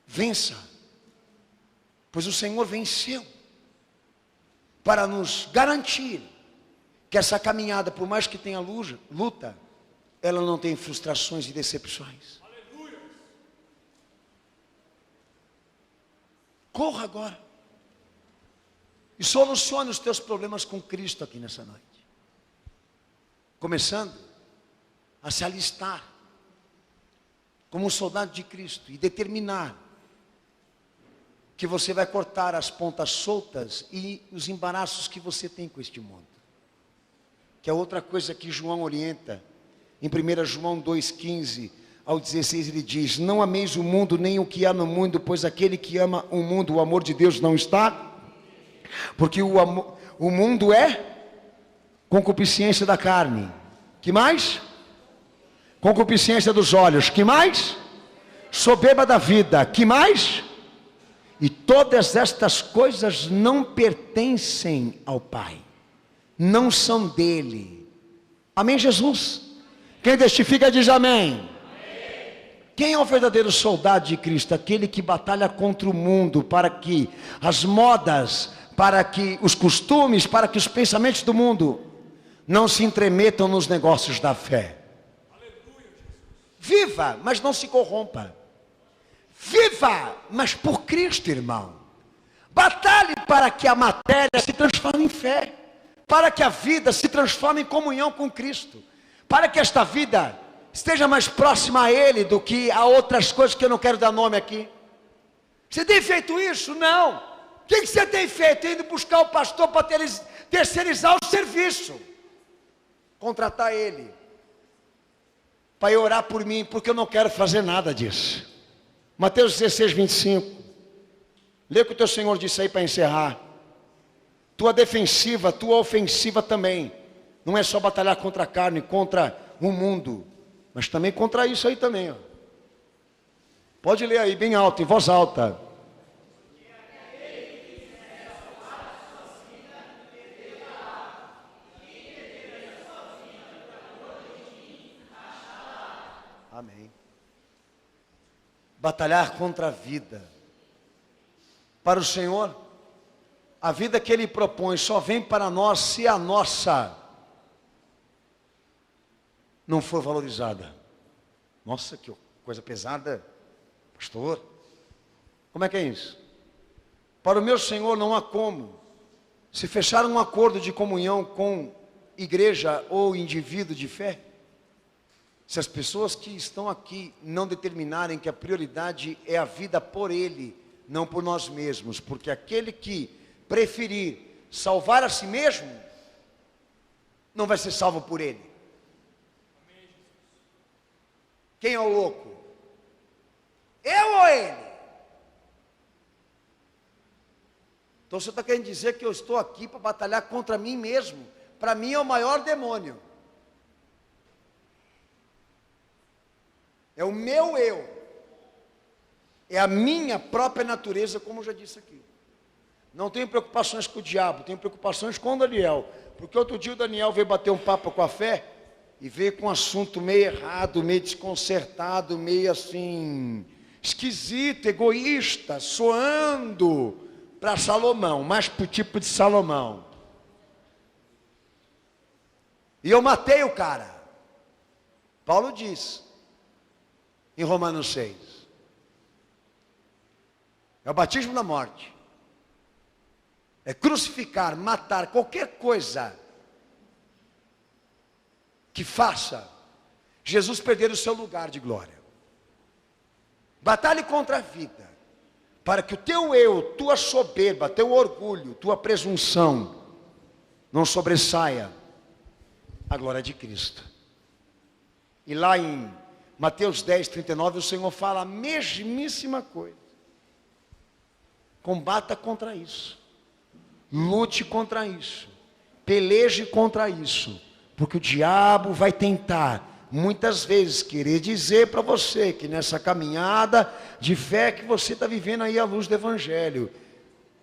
vença, pois o Senhor venceu, para nos garantir que essa caminhada, por mais que tenha luta, ela não tem frustrações e decepções. Aleluia. Corra agora e solucione os teus problemas com Cristo aqui nessa noite, começando a se alistar como um soldado de Cristo e determinar que você vai cortar as pontas soltas e os embaraços que você tem com este mundo. Que é outra coisa que João orienta. Em 1 João 2,15 ao 16 ele diz: não ameis o mundo nem o que há no mundo, pois aquele que ama o mundo, o amor de Deus não está. Porque o mundo é concupiscência da carne. Que mais? Concupiscência dos olhos. Que mais? Soberba da vida. Que mais? E todas estas coisas não pertencem ao Pai, não são dele. Amém, Jesus? Quem testifica diz amém. Amém. Quem é o verdadeiro soldado de Cristo? Aquele que batalha contra o mundo, para que as modas, para que os costumes, para que os pensamentos do mundo não se entremetam nos negócios da fé. Viva, mas não se corrompa. Viva, mas por Cristo, irmão. Batalhe para que a matéria se transforme em fé, para que a vida se transforme em comunhão com Cristo, para que esta vida esteja mais próxima a Ele do que a outras coisas que eu não quero dar nome aqui. Você tem feito isso? Não. O que você tem feito? Indo buscar o pastor para terceirizar o serviço, contratar ele para ir orar por mim, porque eu não quero fazer nada disso. Mateus 16, 25. Lê o que o teu Senhor disse aí para encerrar. tua defensiva, a tua ofensiva também. Não é só batalhar contra a carne, contra o mundo, mas também contra isso aí também, ó. Pode ler aí bem alto, em voz alta. Amém. Batalhar contra a vida. Para o Senhor, a vida que Ele propõe só vem para nós se a nossa não for valorizada. Nossa, que coisa pesada, pastor. Como é que é isso? Para o meu Senhor não há como se fechar um acordo de comunhão com igreja ou indivíduo de fé, se as pessoas que estão aqui não determinarem que a prioridade é a vida por Ele, não por nós mesmos, porque aquele que preferir salvar a si mesmo, não vai ser salvo por Ele. Quem é o louco? Eu ou ele? Então você está querendo dizer que eu estou aqui para batalhar contra mim mesmo? Para mim é o maior demônio. É o meu eu. É a minha própria natureza, como eu já disse aqui. Não tenho preocupações com o diabo, tenho preocupações com o Daniel. Porque outro dia o Daniel veio bater um papo com a fé e veio com um assunto meio errado, meio desconcertado, meio assim, esquisito, egoísta, soando para Salomão, mais para o tipo de Salomão. E eu matei o cara. Paulo diz, em Romanos 6. É o batismo da morte. É crucificar, matar qualquer coisa que faça Jesus perder o seu lugar de glória. Batalhe contra a vida, para que o teu eu, tua soberba, teu orgulho, tua presunção, não sobressaia a glória de Cristo. E lá em Mateus 10, 39, o Senhor fala a mesmíssima coisa. Combata contra isso. Lute contra isso. Peleje contra isso. Porque o diabo vai tentar, muitas vezes, querer dizer para você que nessa caminhada de fé que você está vivendo aí à luz do Evangelho,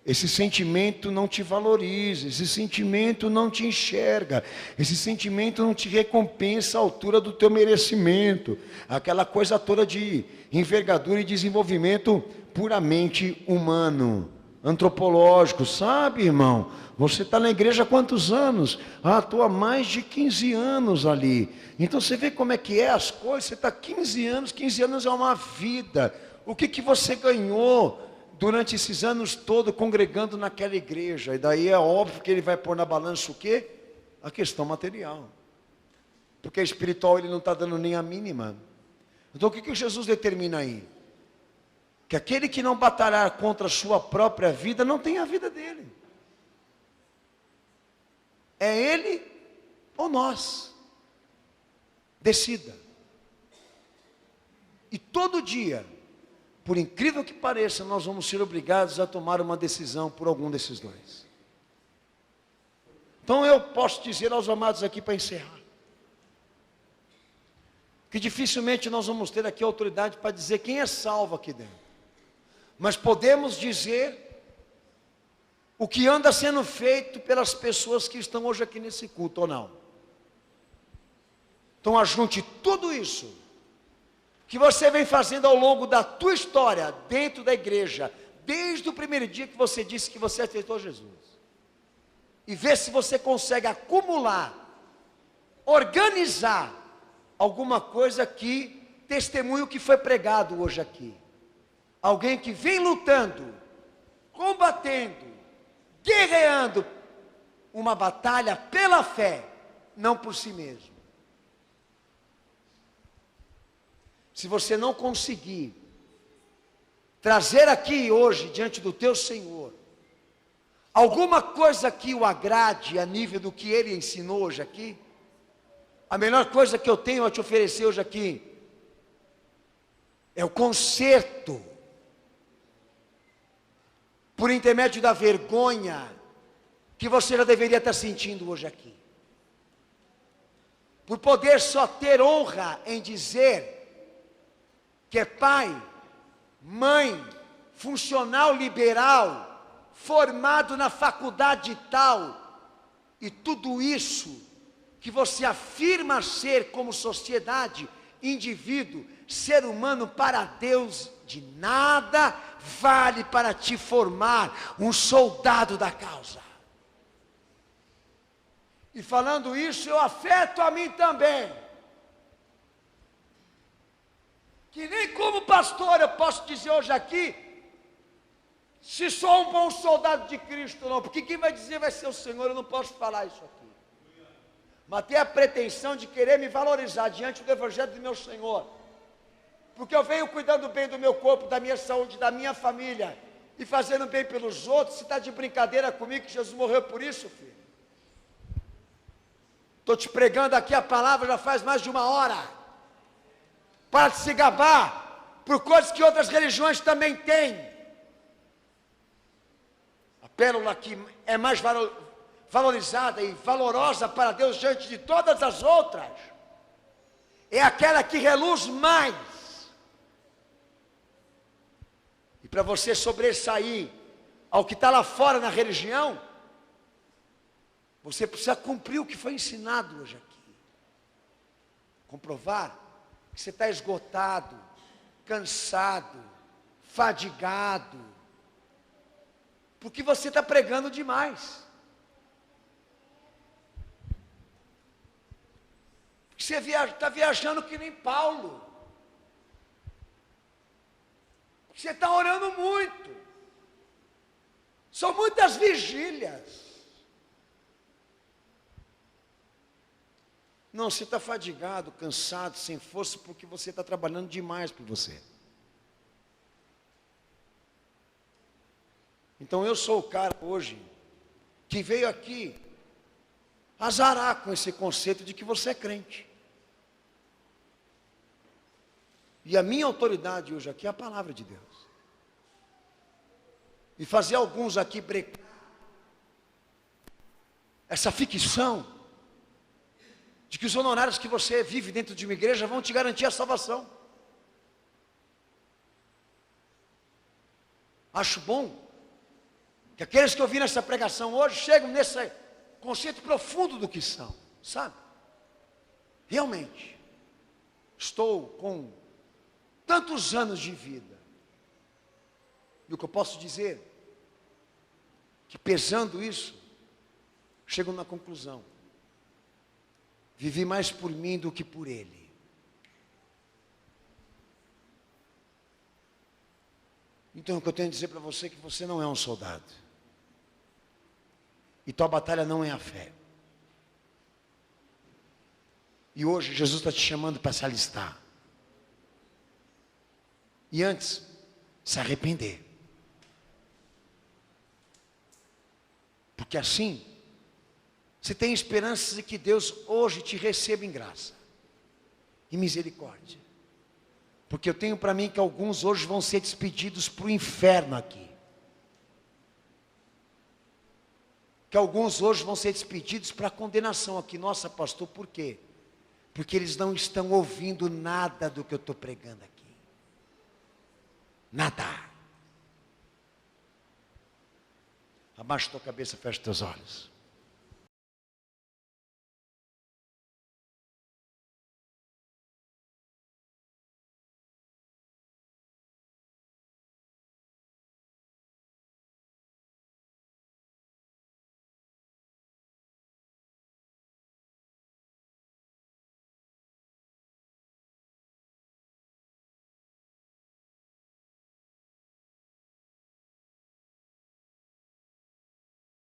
esse sentimento não te valoriza, esse sentimento não te enxerga, esse sentimento não te recompensa à altura do teu merecimento, aquela coisa toda de envergadura e desenvolvimento puramente humano, antropológico, sabe, irmão? Você está na igreja há quantos anos? Ah, estou há mais de 15 anos ali. Então você vê como é que é as coisas, você está 15 anos é uma vida. O que você ganhou durante esses anos todos congregando naquela igreja? E daí é óbvio que ele vai pôr na balança o quê? A questão material. Porque espiritual ele não está dando nem a mínima. Então o que Jesus determina aí? Que aquele que não batalhar contra a sua própria vida, não tem a vida dele. É ele ou nós. Decida. E todo dia, por incrível que pareça, nós vamos ser obrigados a tomar uma decisão por algum desses dois. Então eu posso dizer aos amados aqui para encerrar, que dificilmente nós vamos ter aqui autoridade para dizer quem é salvo aqui dentro. Mas podemos dizer o que anda sendo feito pelas pessoas que estão hoje aqui nesse culto ou não. Então ajunte tudo isso que você vem fazendo ao longo da tua história dentro da igreja, desde o primeiro dia que você disse que você aceitou Jesus, e vê se você consegue acumular, organizar alguma coisa que testemunhe o que foi pregado hoje aqui. Alguém que vem lutando, combatendo, guerreando uma batalha pela fé, não por si mesmo. Se você não conseguir trazer aqui hoje, diante do teu Senhor, alguma coisa que o agrade a nível do que Ele ensinou hoje aqui, a melhor coisa que eu tenho a te oferecer hoje aqui, é o conserto, por intermédio da vergonha, que você já deveria estar sentindo hoje aqui. Por poder só ter honra em dizer que é pai, mãe, funcional liberal, formado na faculdade tal, e tudo isso que você afirma ser como sociedade, indivíduo, ser humano, para Deus, de nada vale para te formar um soldado da causa. E falando isso, eu afeto a mim também. Que nem como pastor eu posso dizer hoje aqui, se sou um bom soldado de Cristo não, porque quem vai dizer vai ser o Senhor, eu não posso falar isso aqui. Mas ter a pretensão de querer me valorizar diante do Evangelho do meu Senhor, porque eu venho cuidando bem do meu corpo, da minha saúde, da minha família, e fazendo bem pelos outros. Se está de brincadeira comigo que Jesus morreu por isso, filho? Estou te pregando aqui a palavra já faz mais de 1 hora. Para de se gabar por coisas que outras religiões também têm. A pérola que é mais valorizada e valorosa para Deus diante de todas as outras é aquela que reluz mais. E para você sobressair ao que está lá fora na religião, você precisa cumprir o que foi ensinado hoje aqui. Comprovar que você está esgotado, cansado, fadigado, porque você está pregando demais. Porque você está viajando que nem Paulo. Porque você está orando muito. São muitas vigílias. Não, você está fadigado, cansado, sem força, porque você está trabalhando demais por você. Então eu sou o cara hoje que veio aqui azarar com esse conceito de que você é crente. E a minha autoridade hoje aqui é a palavra de Deus. E fazer alguns aqui brecar essa ficção de que os honorários que você vive dentro de uma igreja vão te garantir a salvação. Acho bom que aqueles que ouviram essa pregação hoje chegam nesse conceito profundo do que são, sabe? Realmente, estou com tantos anos de vida, e o que eu posso dizer, que pesando isso, chego na conclusão: vivi mais por mim do que por ele. Então o que eu tenho a dizer para você é que você não é um soldado. E tua batalha não é a fé. E hoje Jesus está te chamando para se alistar. E antes, se arrepender. Porque assim, você tem esperanças de que Deus hoje te receba em graça e misericórdia. Porque eu tenho para mim que alguns hoje vão ser despedidos para o inferno aqui. Que alguns hoje vão ser despedidos para a condenação aqui. Nossa, pastor, por quê? Porque eles não estão ouvindo nada do que eu estou pregando aqui. Nada. Abaixa tua cabeça, fecha teus olhos.